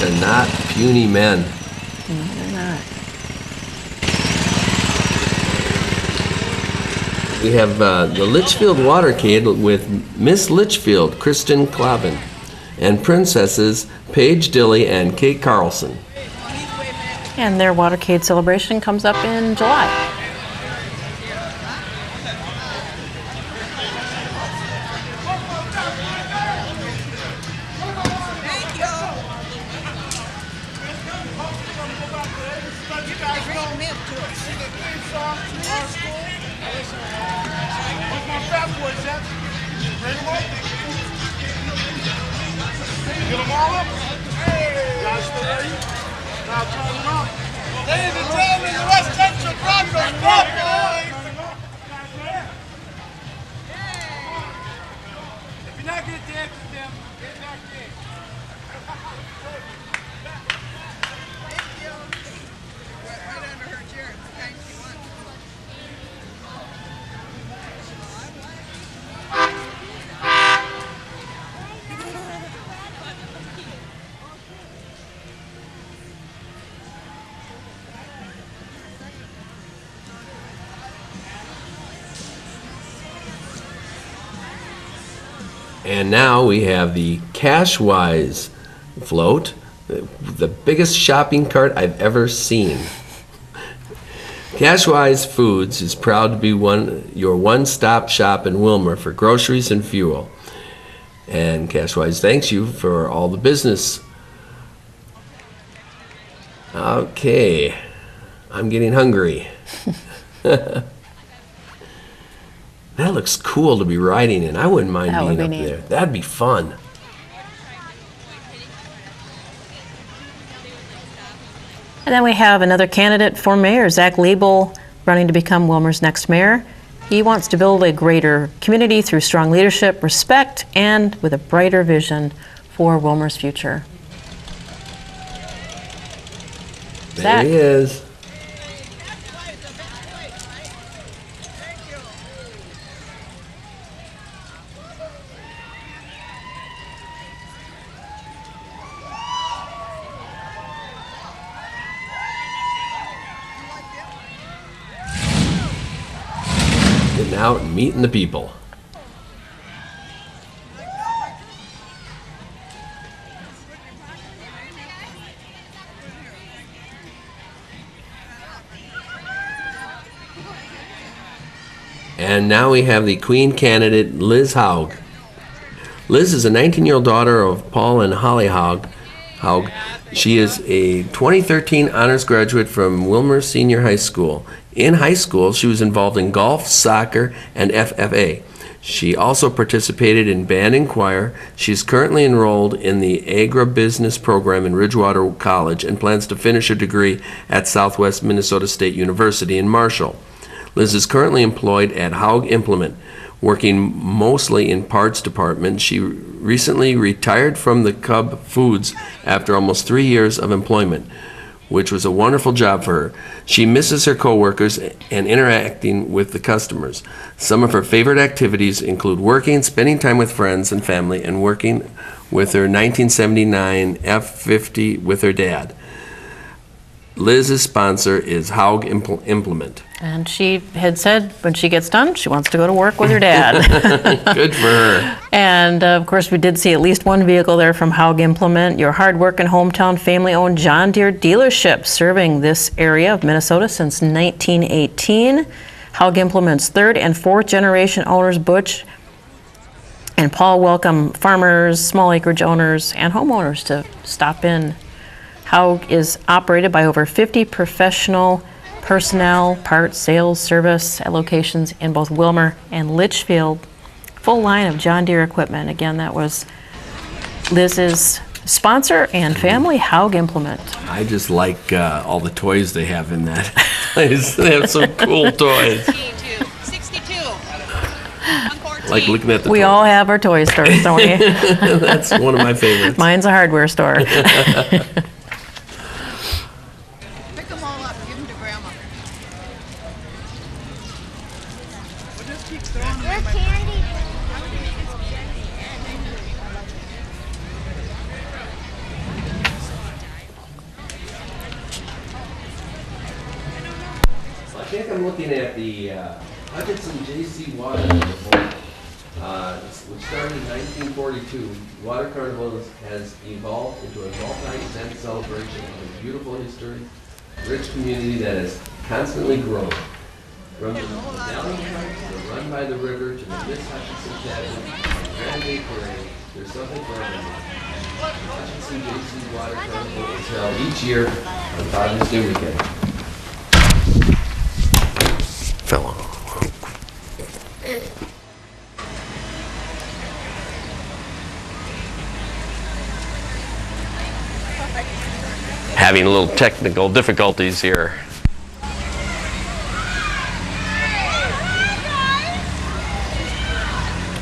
They're not puny men. No, they're not. We have the Litchfield Watercade with Miss Litchfield, Kristen Clavin, and princesses Paige Dilly and Kate Carlson. And their Watercade celebration comes up in July. Thank you. You guys roll me up to us. Ladies and gentlemen, the West Central Broncos, boys! If you're not going to dance with them, get back in. Thank you. Right under her chair. It's the kind she wants. And now we have the Cashwise float, the biggest shopping cart I've ever seen. Cashwise Foods is proud to be your one-stop shop in Willmar for groceries and fuel. And Cashwise thanks you for all the business. Okay, I'm getting hungry. That looks cool to be riding in. I wouldn't mind That would being be up neat. there. That'd be fun. And then we have another candidate for mayor, Zach Liebel, running to become Willmar's next mayor. He wants to build a greater community through strong leadership, respect, and with a brighter vision for Willmar's future. There Zach. he is. Getting out and meeting the people. And now we have the Queen candidate, Liz Haug. Liz is a 19-year-old daughter of Paul and Holly Haug. She is a 2013 honors graduate from Willmar Senior High School. In high school, she was involved in golf, soccer, and FFA. She also participated in band and choir. She is currently enrolled in the agribusiness program in Ridgewater College and plans to finish a degree at Southwest Minnesota State University in Marshall. Liz is currently employed at Haug Implement, working mostly in parts department. She recently retired from the Cub Foods after almost 3 years of employment, which was a wonderful job for her. She misses her coworkers and interacting with the customers. Some of her favorite activities include working, spending time with friends and family, and working with her 1979 F-50 with her dad. Liz's sponsor is Haug Implement. And she had said when she gets done, she wants to go to work with her dad. Good for her. And of course, we did see at least one vehicle there from Haug Implement, your hard-working hometown family-owned John Deere dealership serving this area of Minnesota since 1918. Haug Implement's third and fourth generation owners, Butch and Paul, welcome farmers, small acreage owners, and homeowners to stop in. Haug is operated by over 50 professional personnel, parts, sales, service at locations in both Willmar and Litchfield. Full line of John Deere equipment. Again, that was Liz's sponsor and family, Haug Implement. I just like all the toys they have in that place. They have some cool toys. 62. Like looking at the We toys. all have our toy stores, don't we? That's one of my favorites. Mine's a hardware store. Pick them all up. Give them to Grandma. We'll just keep throwing them Your in my candy. I think I'm looking at the Hutchinson J.C. Water Carnival, which started in 1942. Water Carnival has evolved into a multi-event celebration of a beautiful history, rich community that has constantly grown. From the Valley Park to the Run by the River to the Miss Hutchinson Pageant, Grande Parade, there's something for everyone. The Hutchinson J.C. Water Carnival is held each year on Father's Day weekend. Fellow. having a little technical difficulties here.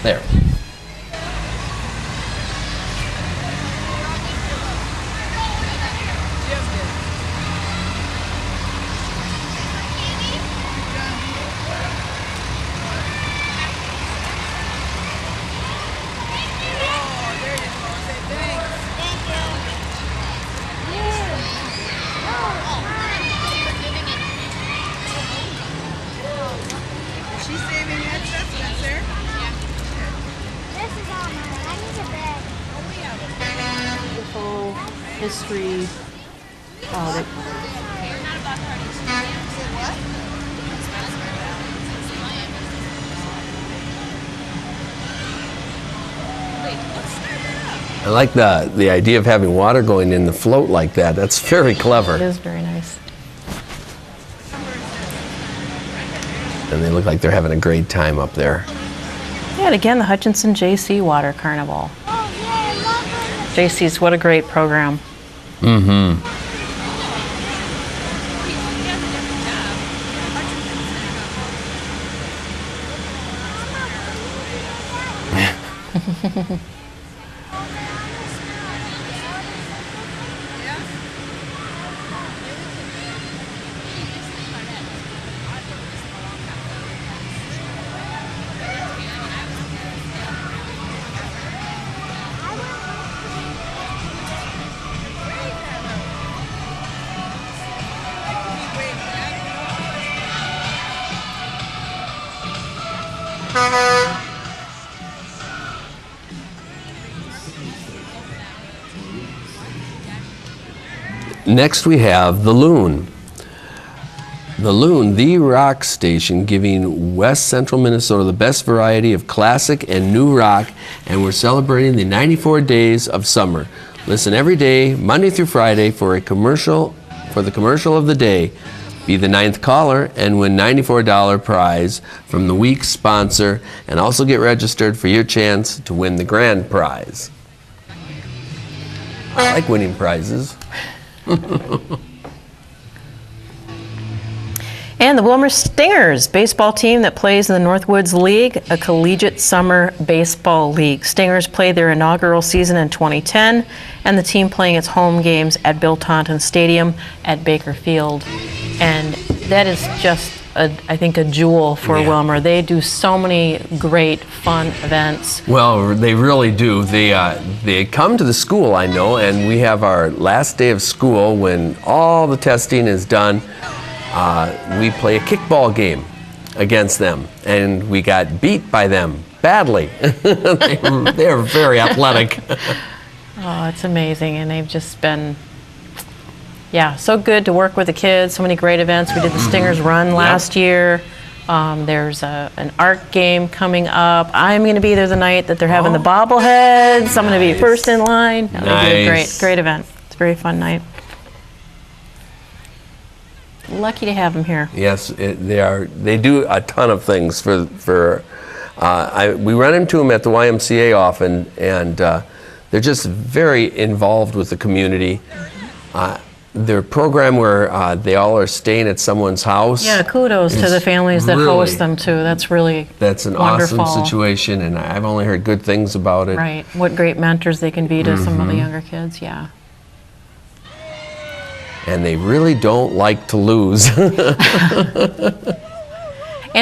There. She's saving excess, Spencer. This is all mine. I need a bag. Beautiful history. I like the idea of having water going in the float like that. That's very clever. It is very nice. And they look like they're having a great time up there. Yeah, and again, the Hutchinson JC Water Carnival. Oh, yeah, I love JC's, what a great program. Mm-hmm. Next we have the Loon. The Loon, the rock station giving West Central Minnesota the best variety of classic and new rock, and we're celebrating the 94 days of summer. Listen every day, Monday through Friday, for the commercial of the day. Be the 9th caller and win $94 prize from the week's sponsor, and also get registered for your chance to win the grand prize. I like winning prizes. And the Willmar Stingers, baseball team that plays in the Northwoods League, a collegiate summer baseball league. Stingers played their inaugural season in 2010, and the team playing its home games at Bill Taunton Stadium at Baker Field. And that is just, I think, a jewel for Willmar. They do so many great, fun events. Well, they really do. They come to the school, I know, and we have our last day of school when all the testing is done. We play a kickball game against them, and we got beat by them badly. They're very athletic. Oh, it's amazing, and they've just been, so good to work with the kids. So many great events. We did the Stingers Run last year. There's an art game coming up. I'm going to be there the night that they're having the bobbleheads. I'm going to be first in line. They do a great event. It's a very fun night. Lucky to have them here. Yes, they are. They do a ton of things for. We run into them at the YMCA often, and they're just very involved with the community. Their program where they all are staying at someone's house. Yeah, kudos to the families that host them too. That's really That's an wonderful. awesome situation, and I've only heard good things about it. Right. What great mentors they can be to some of the younger kids. Yeah. And they really don't like to lose. And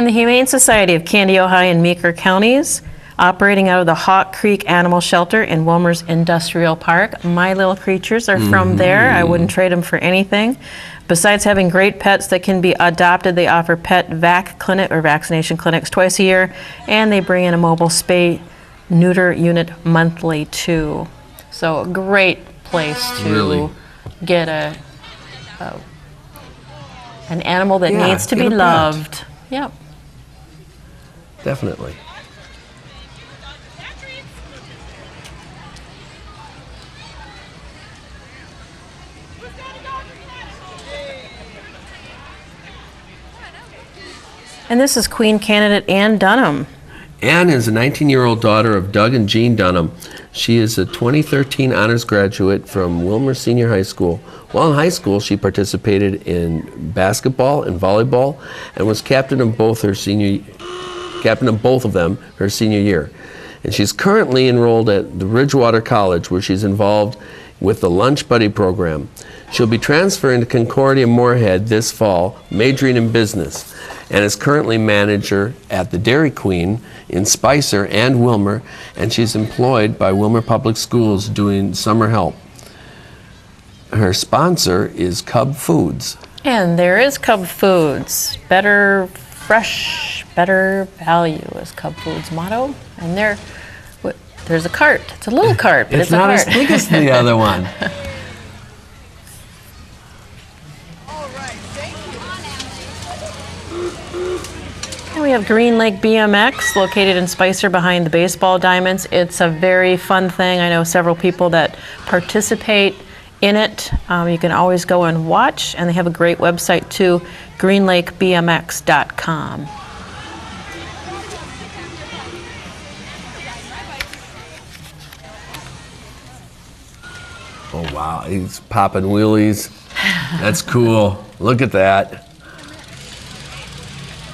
the Humane Society of Candy, Ojai, and Meeker counties, operating out of the Hawk Creek Animal Shelter in Willmar's Industrial Park. My little creatures are from there. I wouldn't trade them for anything. Besides having great pets that can be adopted, they offer pet vac clinic or vaccination clinics twice a year, and they bring in a mobile spay neuter unit monthly too. So a great place to get an animal that needs to be loved. Yep. Definitely. And this is Queen candidate Ann Dunham. Ann is a 19-year-old daughter of Doug and Jean Dunham. She is a 2013 honors graduate from Willmar Senior High School. While in high school, she participated in basketball and volleyball and was captain of both of them her senior year. And she's currently enrolled at the Ridgewater College, where she's involved with the Lunch Buddy program. She'll be transferring to Concordia Moorhead this fall, majoring in business, and is currently manager at the Dairy Queen in Spicer and Willmar, and she's employed by Willmar Public Schools doing summer help. Her sponsor is Cub Foods. And there is Cub Foods. Better fresh, better value is Cub Foods' motto. And there's a cart. It's a little cart, but it's a cart. It's not as big as the other one. And we have Green Lake BMX, located in Spicer behind the baseball diamonds. It's a very fun thing. I know several people that participate in it. You can always go and watch, and they have a great website too, greenlakebmx.com. Oh wow, he's popping wheelies. That's cool. Look at that.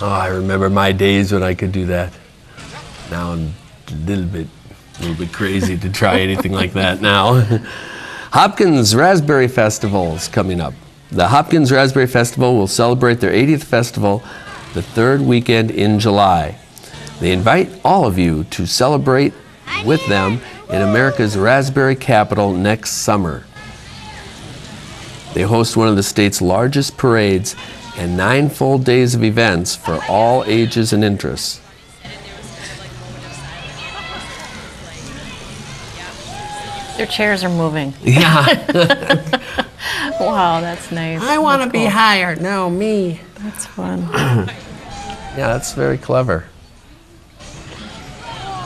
Oh, I remember my days when I could do that. Now I'm a little bit crazy to try anything like that now. Hopkins Raspberry Festival is coming up. The Hopkins Raspberry Festival will celebrate their 80th festival the third weekend in July. They invite all of you to celebrate with them in America's raspberry capital next summer. They host one of the state's largest parades and 9 full days of events for all ages and interests. Their chairs are moving. Yeah. Wow, that's nice. I want to be hired. No, me. That's fun. Yeah, that's very clever.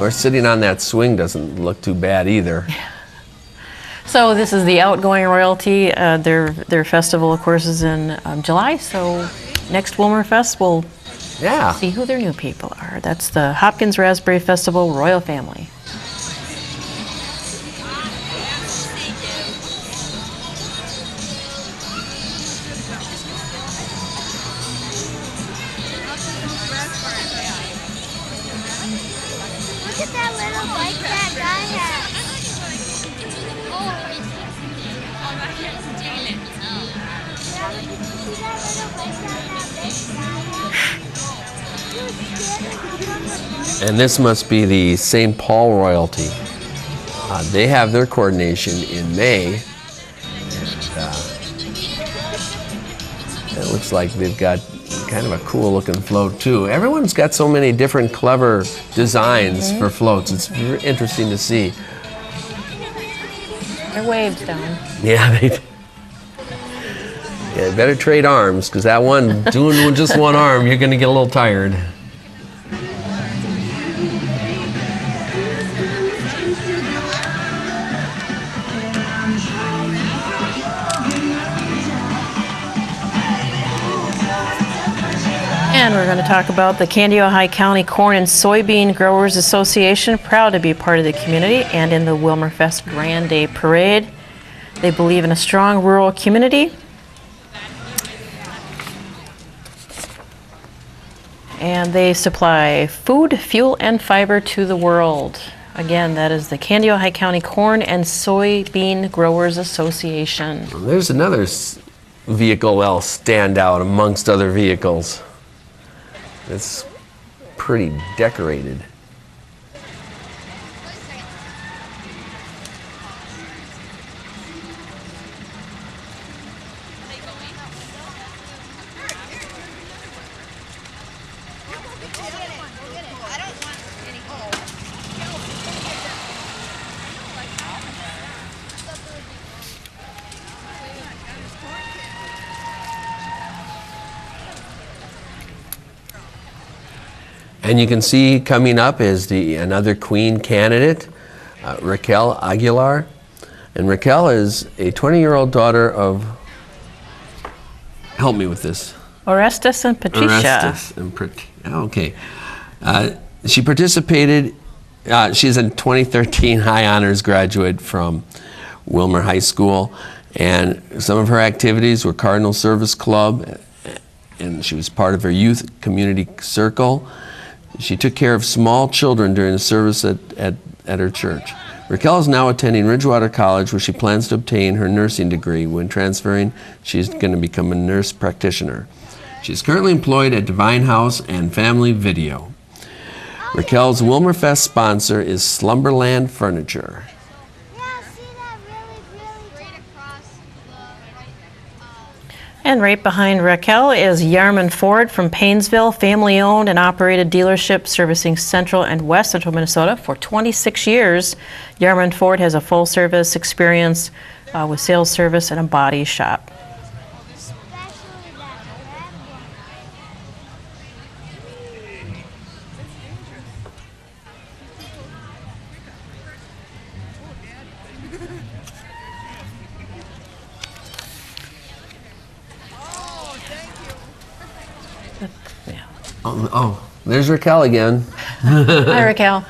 Or sitting on that swing doesn't look too bad either. So this is the outgoing royalty. Their festival, of course, is in July. So next Willmar Fest, we'll see who their new people are. That's the Hopkins Raspberry Festival Royal Family. Look at that little bike that guy has. And this must be the St. Paul royalty. They have their coordination in May. And, it looks like they've got kind of a cool looking float too. Everyone's got so many different clever designs for floats. It's interesting to see. Their waves down. Yeah, they better trade arms, because that one, doing with just one arm, you're going to get a little tired. And we're going to talk about the Candy Ojai County Corn and Soybean Growers Association, proud to be part of the community and in the Willmar Fest Grande Parade. They believe in a strong rural community. And they supply food, fuel, and fiber to the world. Again, that is the Candy Ojai County Corn and Soybean Growers Association. There's another vehicle that'll stand out amongst other vehicles. It's pretty decorated. And you can see coming up is another Queen candidate, Raquel Aguilar. And Raquel is a 20-year-old daughter of, help me with this. Orestes and Patricia. Okay. She participated She's a 2013 High Honors graduate from Willmar High School, and some of her activities were Cardinal Service Club, and she was part of her youth community circle. She took care of small children during the service at her church. Raquel is now attending Ridgewater College, where she plans to obtain her nursing degree. When transferring, she's going to become a nurse practitioner. She's currently employed at Divine House and Family Video. Raquel's Willmar Fest sponsor is Slumberland Furniture. Yeah, see that really across And right behind Raquel is Yarman Ford from Paynesville, family-owned and operated dealership servicing Central and West Central Minnesota for 26 years. Yarman Ford has a full-service experience with sales service and a body shop. especially that red one. Oh, there's Raquel again. Hi, Raquel.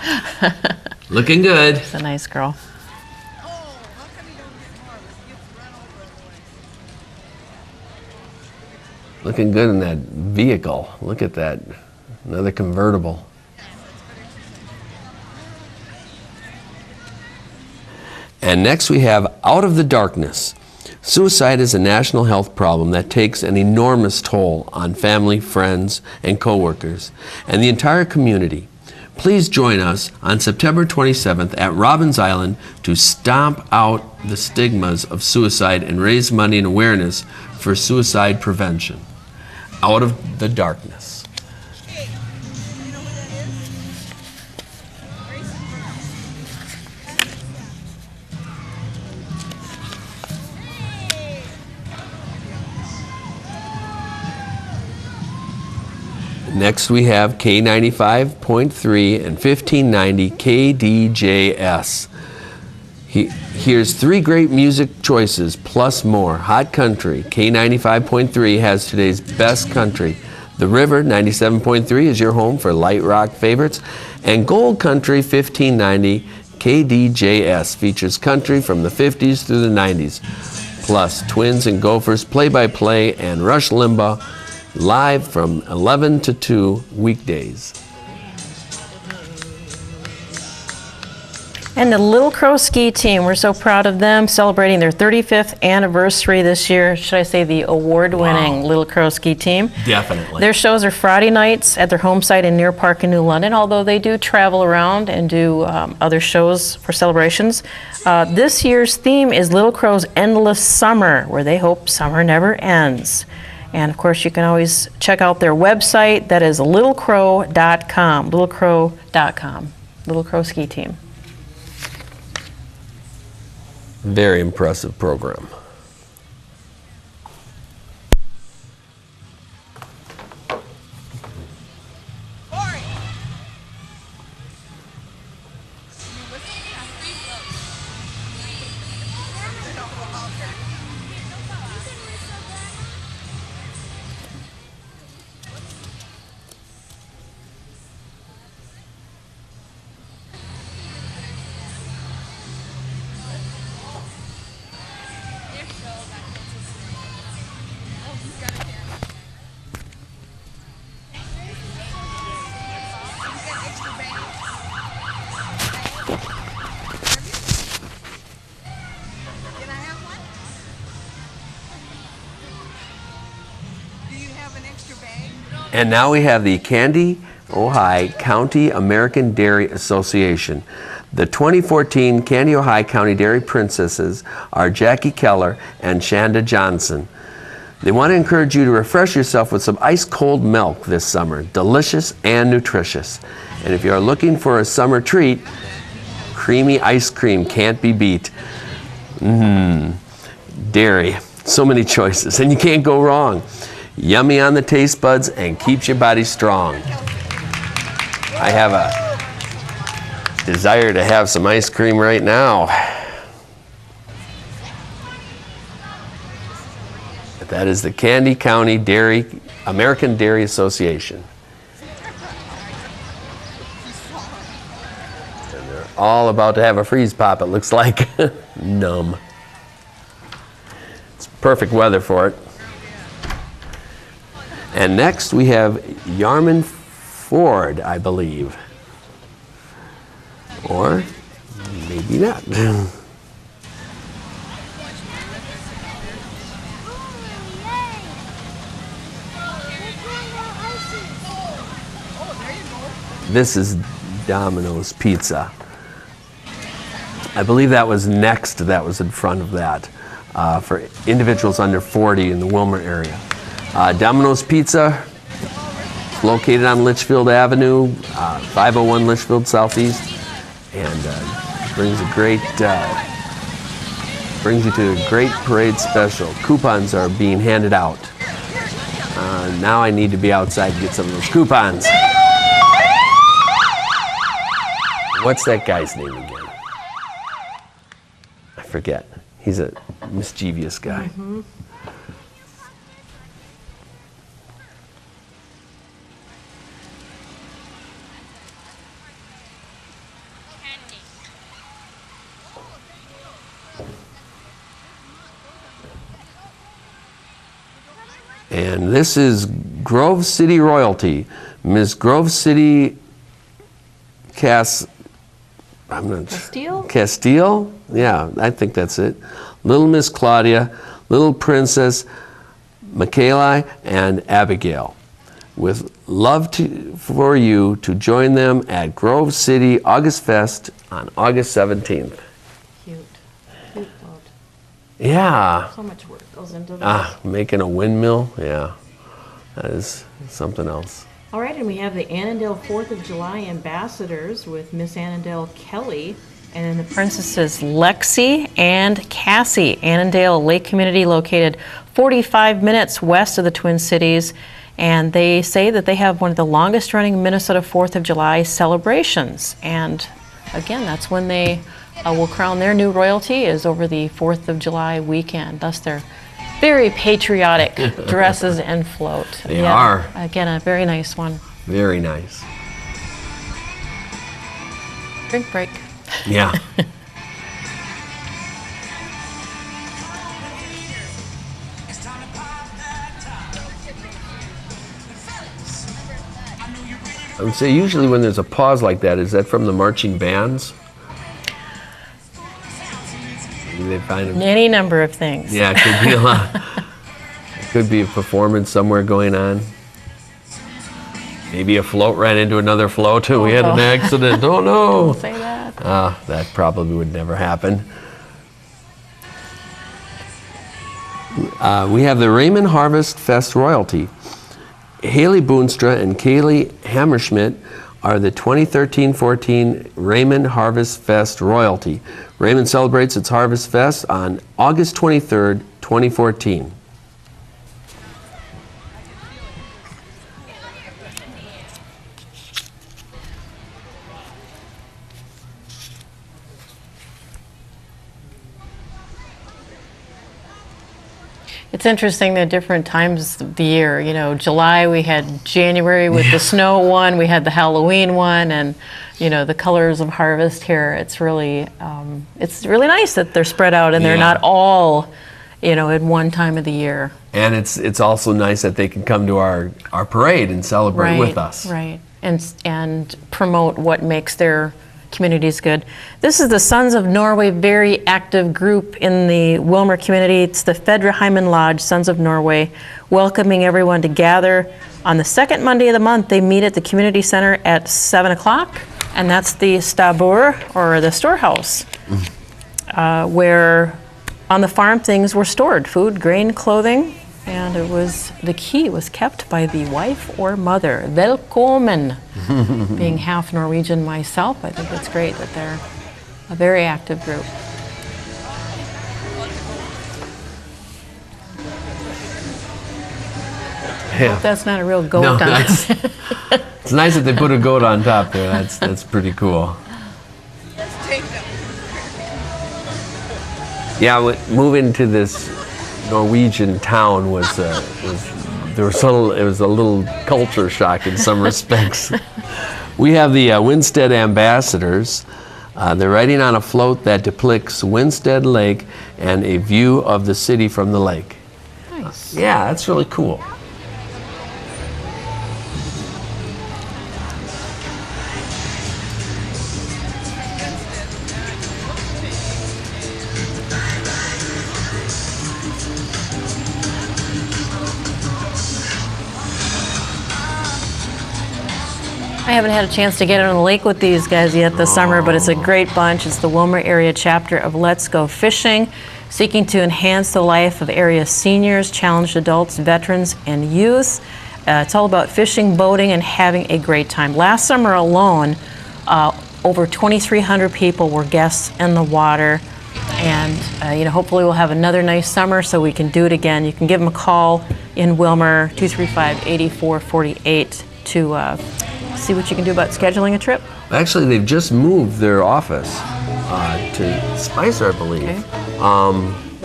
Looking good. She's a nice girl. Oh, how come you don't get more? It gets run over otherwise. Looking good in that vehicle. Look at that. Another convertible. And next we have Out of the Darkness. Suicide is a national health problem that takes an enormous toll on family, friends, and coworkers, and the entire community. Please join us on September 27th at Robbins Island to stomp out the stigmas of suicide and raise money and awareness for suicide prevention. Out of the Darkness. Hey, you know what that is? Grace and Next we have K95.3 and 1590 KDJS. Here's three great music choices plus more. Hot Country, K95.3 has today's best country. The River, 97.3 is your home for light rock favorites. And Gold Country, 1590 KDJS features country from the 50s through the 90s. Plus Twins and Gophers play-by-play and Rush Limbaugh live from 11 to 2 weekdays. And the Little Crow Ski Team, we're so proud of them, celebrating their 35th anniversary this year. Should I say the award-winning Little Crow Ski Team? Definitely. Their shows are Friday nights at their home site in Near Park in New London, although they do travel around and do other shows for celebrations. This year's theme is Little Crow's Endless Summer, where they hope summer never ends. And of course, you can always check out their website. That is littlecrow.com. Littlecrow.com. Little Crow Ski Team. Very impressive program. And now we have the Candy, Ojai County American Dairy Association. The 2014 Candy, Ojai County Dairy Princesses are Jackie Keller and Shanda Johnson. They want to encourage you to refresh yourself with some ice-cold milk this summer, delicious and nutritious. And if you are looking for a summer treat, creamy ice cream can't be beat. Dairy, so many choices, and you can't go wrong. Yummy on the taste buds and keeps your body strong. I have a desire to have some ice cream right now. That is the Candy County Dairy, American Dairy Association. all about to have a freeze pop, it looks like. Numb. It's perfect weather for it. And next we have Yarman Ford, I believe. Or maybe not. This is Domino's Pizza. I believe that was next, that was in front of that, for individuals under 40 in the Willmar area. Domino's Pizza, located on Litchfield Avenue, 501 Litchfield Southeast, and brings you to a great parade special. Coupons are being handed out. Now I need to be outside to get some of those coupons. What's that guy's name again? I forget. He's a mischievous guy. Mm-hmm. And this is Grove City royalty. Miss Grove City Castile? Yeah, I think that's it. Little Miss Claudia, Little Princess Michaela, and Abigail. With love for you to join them at Grove City August Fest on August 17th. Cute. Cute boat. Yeah. So much work goes into that. Making a windmill, yeah. That is something else. All right, and we have the Annandale 4th of July ambassadors with Miss Annandale Kelly, and then the princesses Lexi and Cassie. Annandale Lake Community, located 45 minutes west of the Twin Cities, and they say that they have one of the longest running Minnesota 4th of July celebrations. And again, that's when they will crown their new royalty, is over the 4th of July weekend. Thus their very patriotic dresses and float. They are. Again, a very nice one. Very nice. Drink break. Yeah. I would say usually when there's a pause like that, is that from the marching bands? Maybe they find any number of things. Yeah, it could be a lot. It could be a performance somewhere going on. Maybe a float ran into another float and we had an accident. Oh no! Don't say that. That probably would never happen. We have the Raymond Harvest Fest royalty. Haley Boonstra and Kaylee Hammerschmidt are the 2013-14 Raymond Harvest Fest royalty. Raymond celebrates its Harvest Fest on August 23rd, 2014. It's interesting the different times of the year. You know, July we had January with the snow one, we had the Halloween one, and you know the colors of harvest here. It's really nice that they're spread out and they're not all, you know, at one time of the year. And it's also nice that they can come to our parade and celebrate with us. Right, and promote what makes their communities good. This is the Sons of Norway, very active group in the Willmar community. It's the Fedreheimen Lodge, Sons of Norway, welcoming everyone to gather on the second Monday of the month. They meet at the community center at 7 o'clock, and that's the stabur, or the storehouse, where on the farm things were stored: food, grain, clothing, and the key was kept by the wife or mother. Velkommen. Being half Norwegian myself, I think it's great that they're a very active group. Yeah. That's not a real goat No, on that's, it. it's nice that they put a goat on top there. That's pretty cool. Yeah, moving to this Norwegian town it was a little culture shock in some respects. We have the Winstead ambassadors. They're riding on a float that depicts Winstead Lake and a view of the city from the lake. Nice. Yeah, that's really cool. I haven't had a chance to get on the lake with these guys yet this summer, but it's a great bunch. It's the Willmar area chapter of Let's Go Fishing, seeking to enhance the life of area seniors, challenged adults, veterans, and youth. It's all about fishing, boating, and having a great time. Last summer alone, over 2,300 people were guests in the water. And hopefully we'll have another nice summer so we can do it again. You can give them a call in Willmar, 235-8448 to see what you can do about scheduling a trip. Actually, they've just moved their office to Spicer, I believe. Okay.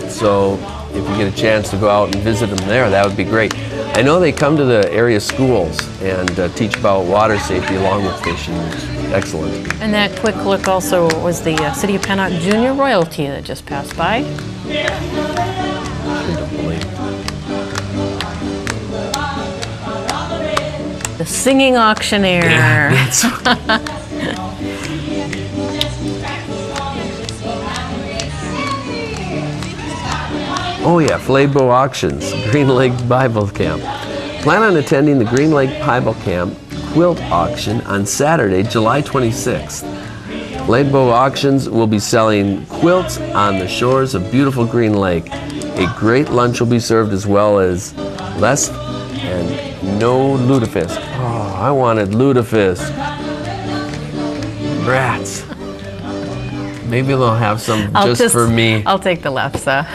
So if you get a chance to go out and visit them there, that would be great. I know they come to the area schools and teach about water safety along with fishing, which is excellent. And that quick look also was the City of Pennock Junior Royalty that just passed by. The singing auctioneer. Yeah, that's Oh yeah, Flaybo Auctions, Green Lake Bible Camp. Plan on attending the Green Lake Bible Camp quilt auction on Saturday, July 26th. Flaybo Auctions will be selling quilts on the shores of beautiful Green Lake. A great lunch will be served as well as less and no lutefisk. Oh, I wanted lutefisk. Rats. Maybe they'll have some just for me. I'll take the lefse.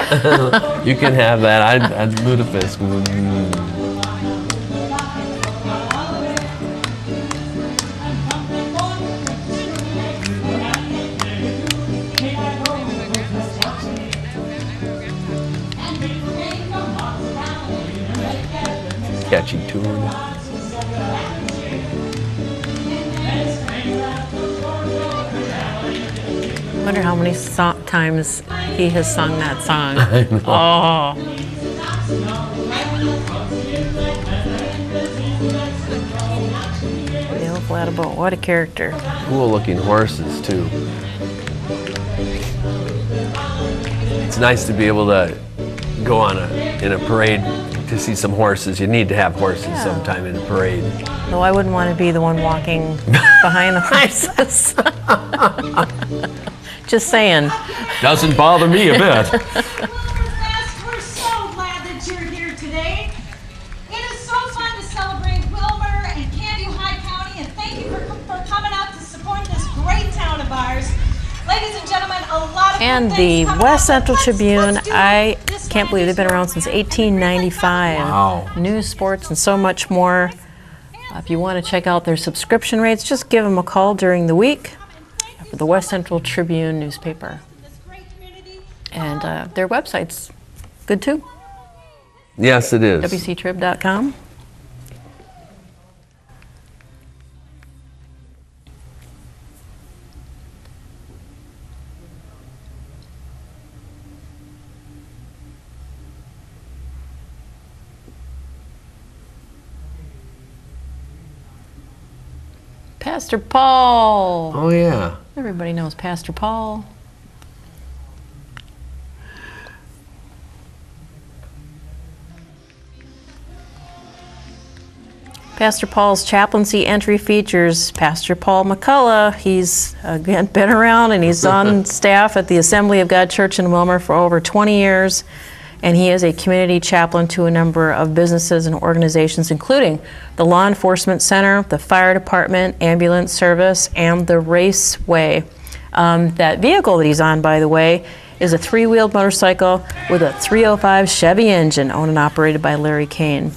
You can have that. I'd lutefisk. Catchy tune. I wonder how many times he has sung that song. I know. Oh. Dale Flattabout, what a character. Cool looking horses too. It's nice to be able to go in a parade to see some horses. You need to have horses sometime in a parade. No, I wouldn't want to be the one walking behind the horses. Just saying. Doesn't bother me a bit. We're so glad that you're here today. It is so fun to celebrate Willmar and Candy High County, and thank you for coming out to support this great town of ours. Ladies and gentlemen, a lot of And the West Central Tribune, I can't believe they've been around since 1895. Wow. News, sports, and so much more. If you want to check out their subscription rates, just give them a call during the week for the West Central Tribune newspaper. And their website's good too, Yes, it is. wctrib.com. Pastor Paul. Oh yeah. Everybody knows Pastor Paul. Pastor Paul's chaplaincy entry features Pastor Paul McCullough. He's again been around and he's on staff at the Assembly of God Church in Willmar for over 20 years. And he is a community chaplain to a number of businesses and organizations, including the Law Enforcement Center, the Fire Department, Ambulance Service, and the Raceway. That vehicle that he's on, by the way, is a three-wheeled motorcycle with a 305 Chevy engine, owned and operated by Larry Kane,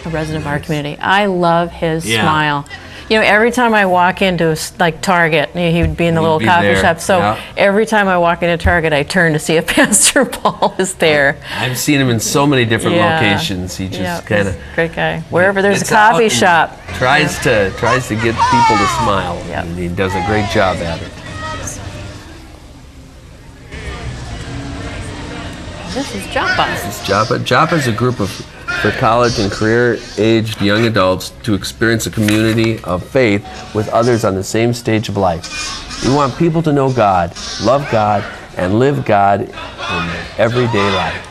a resident of our community. I love his smile. You know, every time I walk into like Target, he would be in the little coffee shop. So every time I walk into Target, I turn to see if Pastor Paul is there. I've seen him in so many different locations. He just kind of great guy. Wherever there's a coffee shop, tries to get people to smile, and he does a great job at it. This is Joppa. This is Joppa. Joppa is a group for college and career-aged young adults to experience a community of faith with others on the same stage of life. We want people to know God, love God, and live God in everyday life.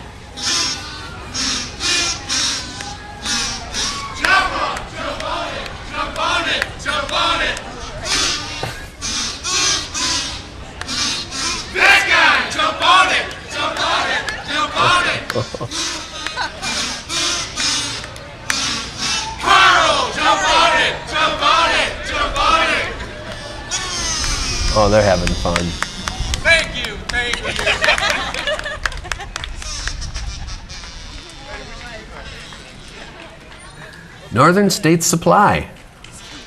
Oh, they're having fun. Thank you, thank you. Northern States Supply.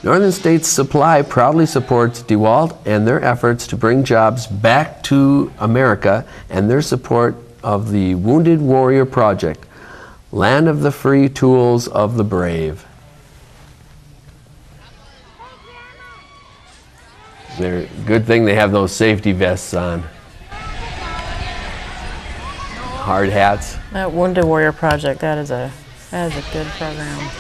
Northern States Supply proudly supports DeWalt and their efforts to bring jobs back to America and their support of the Wounded Warrior Project, Land of the Free, Tools of the Brave. They're good thing they have those safety vests on. Hard hats. That Wounded Warrior Project, that is a good program.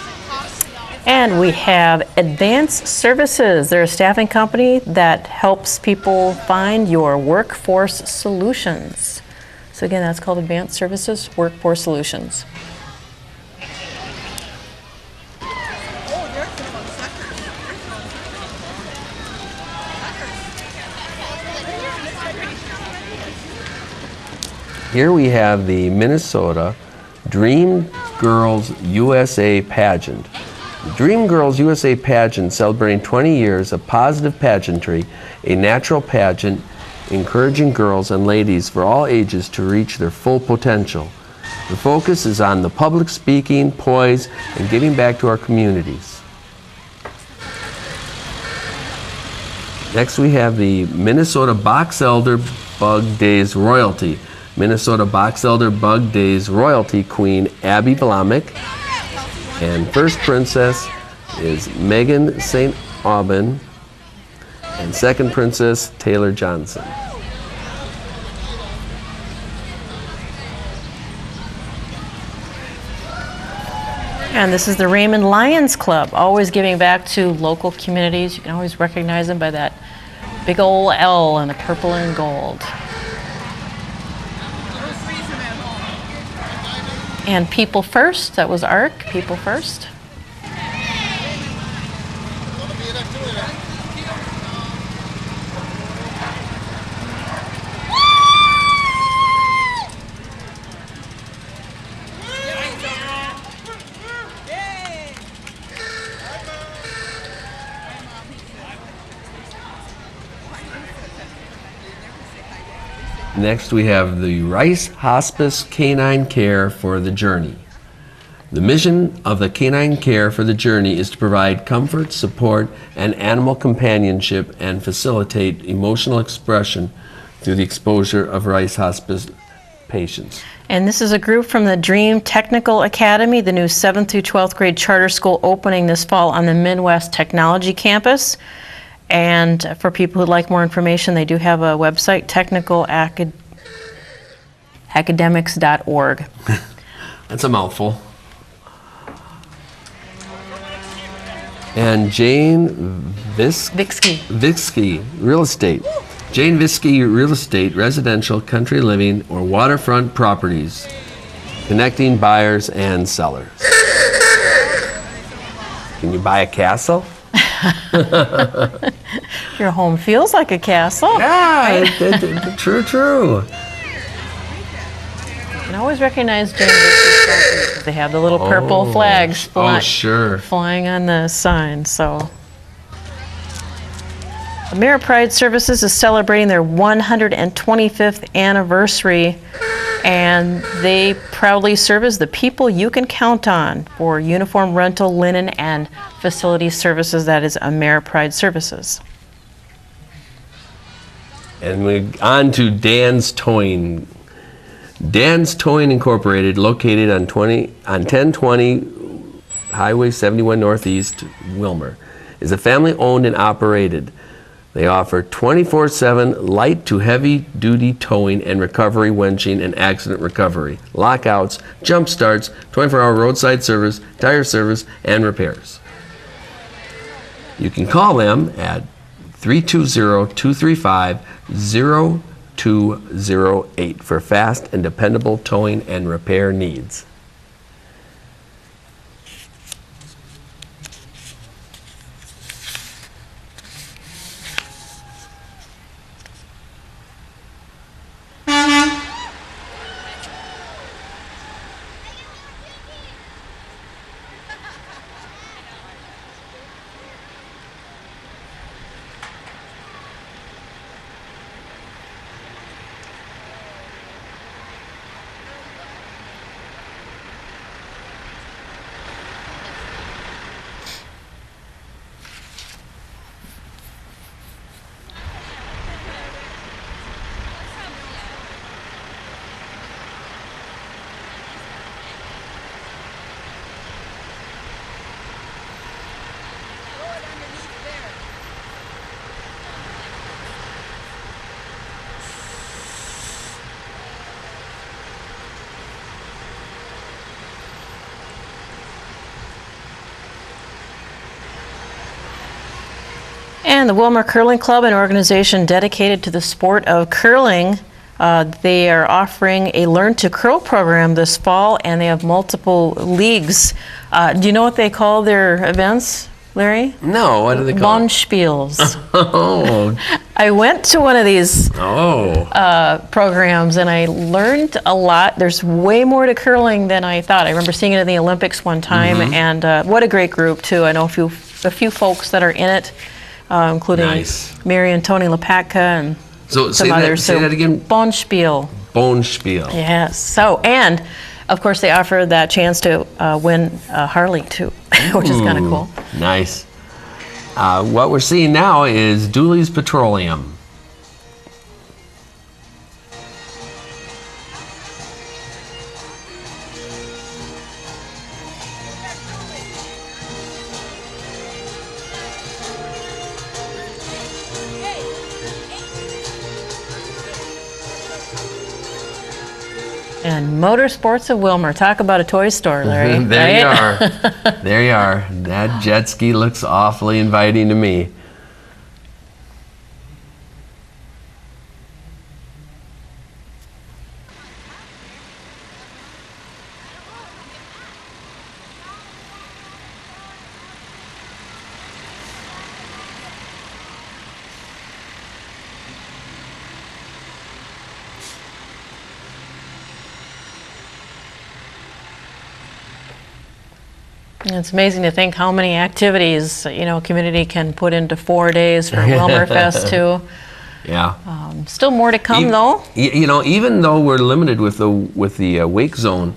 And we have Advanced Services. They're a staffing company that helps people find your workforce solutions. So again, that's called Advanced Services Workforce Solutions. Here we have the Minnesota Dream Girls USA pageant. The Dream Girls USA pageant celebrating 20 years of positive pageantry, a natural pageant encouraging girls and ladies for all ages to reach their full potential. The focus is on the public speaking, poise, and giving back to our communities. Next we have the Minnesota Box Elder Bug Days Royalty. Minnesota Box Elder Bug Days Royalty Queen Abby Vlamick. And first princess is Megan St. Aubin. And second princess, Taylor Johnson. And this is the Raymond Lions Club, always giving back to local communities. You can always recognize them by that big old L and the purple and gold. And People First, that was ARC, People First. Next we have the Rice Hospice Canine Care for the Journey. The mission of the Canine Care for the Journey is to provide comfort, support, and animal companionship and facilitate emotional expression through the exposure of Rice Hospice patients. And this is a group from the Dream Technical Academy, the new 7th through 12th grade charter school opening this fall on the Midwest Technology Campus. And for people who'd like more information, they do have a website, technicalacademics.org. That's a mouthful. And Jane Visky Real Estate. Jane Visky Real Estate, residential, country living, or waterfront properties, connecting buyers and sellers. Can you buy a castle? Your home feels like a castle. Yeah, true. You can always recognize Jane Visky's because they have the little purple flags flying on the sign. So, AmeriPride Services is celebrating their 125th anniversary, and they proudly serve as the people you can count on for uniform rental, linen, and facility services. That is AmeriPride Services. And we're on to Dan's Towing. Dan's Towing Incorporated, located on 1020 Highway 71 Northeast, Willmar, is a family-owned and operated They offer 24/7 light to heavy duty towing and recovery, winching, and accident recovery, lockouts, jump starts, 24-hour roadside service, tire service, and repairs. You can call them at 320-235-0208 for fast and dependable towing and repair needs. And the Willmar Curling Club, an organization dedicated to the sport of curling, they are offering a Learn to Curl program this fall, and they have multiple leagues. Do you know what they call their events, Larry? No, what do they call it? Bonspiels. Oh. I went to one of these programs, and I learned a lot. There's way more to curling than I thought. I remember seeing it in the Olympics one time, and what a great group, too. I know a few folks that are in it. Including Mary and Tony Lepatka and some others. Say that again. Bonspiel. Bonspiel. Yes. So, and of course, they offer that chance to win Harley too, which is kind of cool. Nice. What we're seeing now is Dooley's Petroleum. And Motorsports of Willmar. Talk about a toy store, Larry. There you are. There you are. That jet ski looks awfully inviting to me. It's amazing to think how many activities, a community can put into 4 days for Willmar Fest too. Yeah. Still more to come, though. Even though we're limited with the wake zone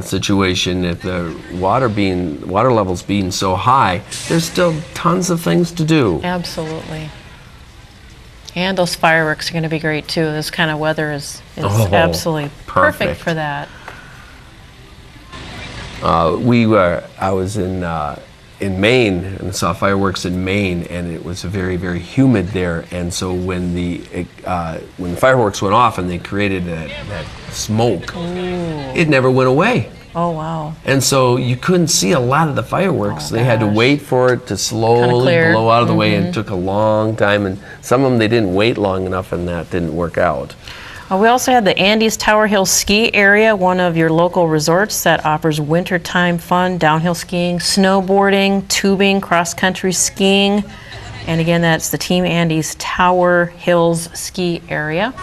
situation, if the water levels being so high, there's still tons of things to do. Absolutely. And those fireworks are going to be great too. This kind of weather is absolutely perfect for that. I was in Maine and saw fireworks in Maine, and it was very, very humid there. And so when the fireworks went off and they created that smoke, it never went away. Oh wow! And so you couldn't see a lot of the fireworks. They had to wait for it to slowly blow out of the way, and it took a long time. And some of them they didn't wait long enough, and that didn't work out. We also had the Andes Tower Hill Ski Area, one of your local resorts that offers wintertime fun, downhill skiing, snowboarding, tubing, cross-country skiing. And again, that's the Team Andes Tower Hills Ski Area.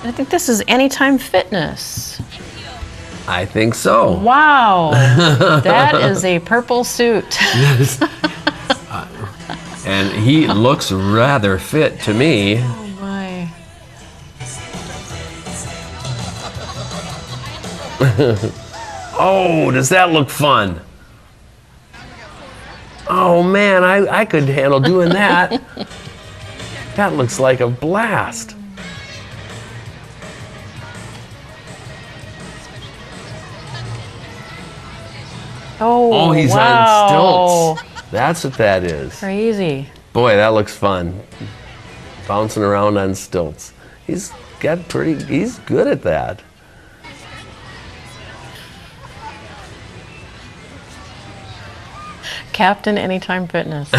I think this is Anytime Fitness. I think so. Wow, that is a purple suit. Yes. And he looks rather fit to me. Oh my. Oh, does that look fun? Oh man, I could handle doing that. That looks like a blast. Oh, he's wow. on stilts. That's what that is. Crazy. Boy, that looks fun. Bouncing around on stilts. He's good at that. Captain Anytime Fitness.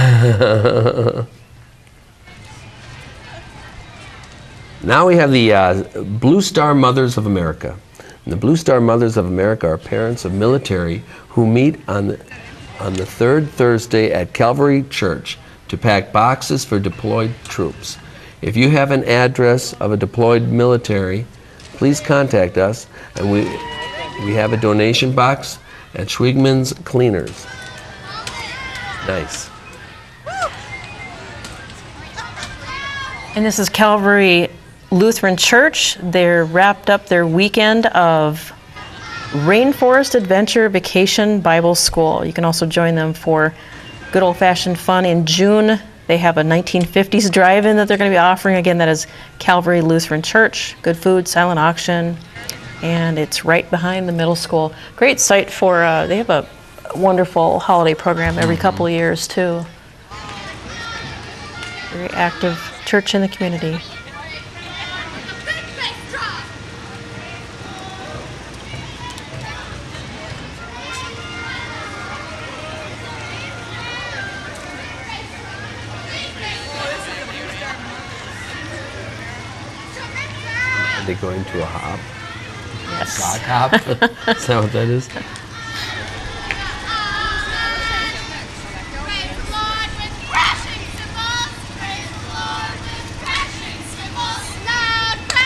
Now we have the Blue Star Mothers of America. And the Blue Star Mothers of America are parents of military who meet on the third Thursday at Calvary Church to pack boxes for deployed troops. If you have an address of a deployed military, please contact us, and we have a donation box at Schwigman's Cleaners. Nice. And this is Calvary Lutheran Church. They're wrapped up their weekend of Rainforest Adventure Vacation Bible School. You can also join them for good old-fashioned fun in June. They have a 1950s drive-in that they're going to be offering. Again, that is Calvary Lutheran Church. Good food, silent auction, and it's right behind the middle school. Great site for, they have a wonderful holiday program every couple of years, too. Very active church in the community. Are they going to a hop? Yes. Sock hop? Is that what that is? If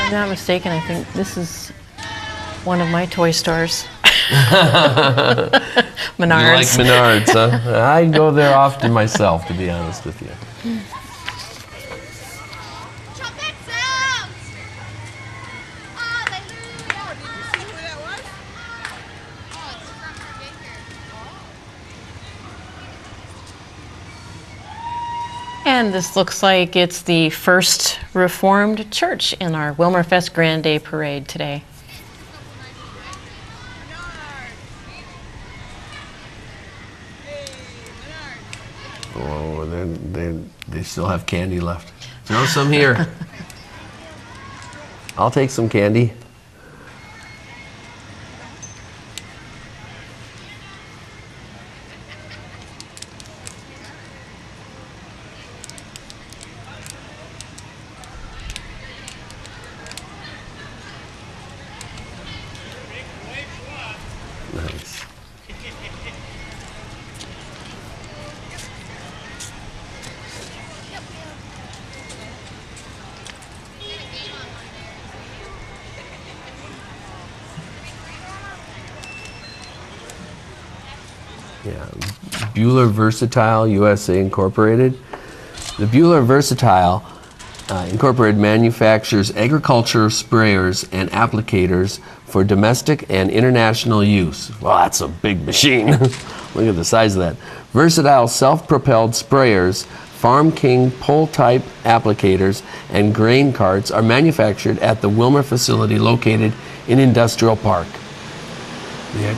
I'm not mistaken, I think this is one of my toy stores. Menards. You like Menards, huh? I go there often myself, to be honest with you. And this looks like it's the first Reformed church in our Willmar Fest Grande Parade today. Oh, they still have candy left. Throw some here. I'll take some candy. Nice. Yeah, Bueller Versatile USA Incorporated. The Bueller Versatile Incorporated manufactures agriculture sprayers and applicators for domestic and international use. Well, that's a big machine. Look at the size of that. Versatile self-propelled sprayers, Farm King pull-type applicators, and grain carts are manufactured at the Willmar facility located in Industrial Park. They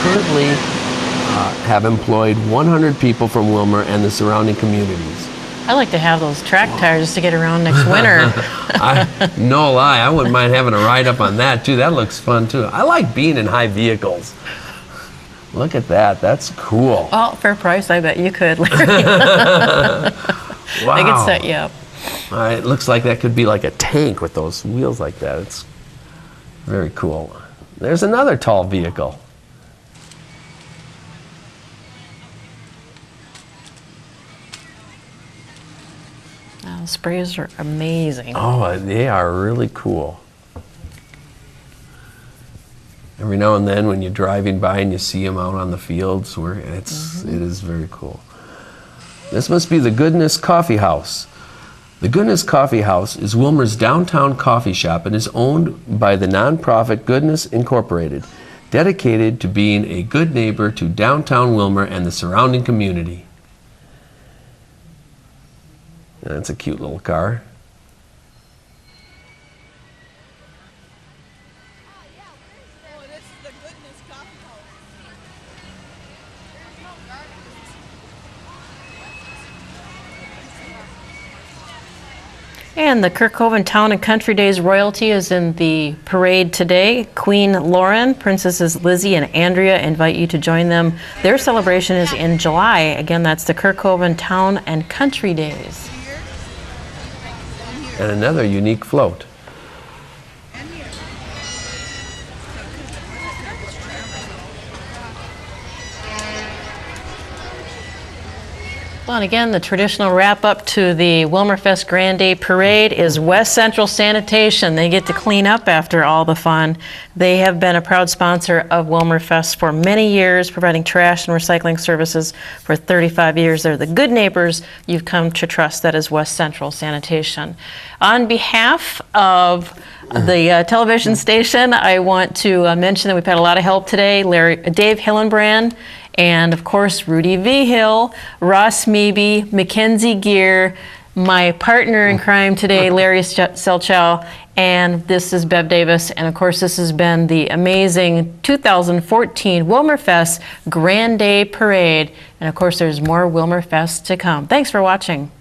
currently have employed 100 people from Willmar and the surrounding communities. I like to have those track tires to get around next winter. No lie, I wouldn't mind having a ride up on that too. That looks fun too. I like being in high vehicles. Look at that, that's cool. Well, fair price, I bet you could, Larry. Wow. I could set you up. It looks like that could be like a tank with those wheels like that. It's very cool. There's another tall vehicle. The sprays are amazing. Oh, they are really cool. Every now and then when you're driving by and you see them out on the fields, it is very cool. This must be the Goodness Coffee House. The Goodness Coffee House is Willmar's downtown coffee shop and is owned by the nonprofit Goodness Incorporated, dedicated to being a good neighbor to downtown Willmar and the surrounding community. That's a cute little car. And the Kirkhoven Town and Country Days royalty is in the parade today. Queen Lauren, Princesses Lizzie and Andrea invite you to join them. Their celebration is in July. Again, that's the Kirkhoven Town and Country Days. And another unique float. Well, and again, the traditional wrap-up to the Willmarfest Grande Parade is West Central Sanitation. They get to clean up after all the fun. They have been a proud sponsor of Willmarfest for many years, providing trash and recycling services for 35 years. They're the good neighbors you've come to trust. That is West Central Sanitation. On behalf of the television station, I want to mention that we've had a lot of help today. Dave Hillenbrand, and of course, Rudy Vigil, Ross Meeby, Mackenzie Gear, my partner in crime today, Larry Selchow, and this is Bev Davis. And of course, this has been the amazing 2014 Willmarfest Grande Parade. And of course, there's more Willmarfest to come. Thanks for watching.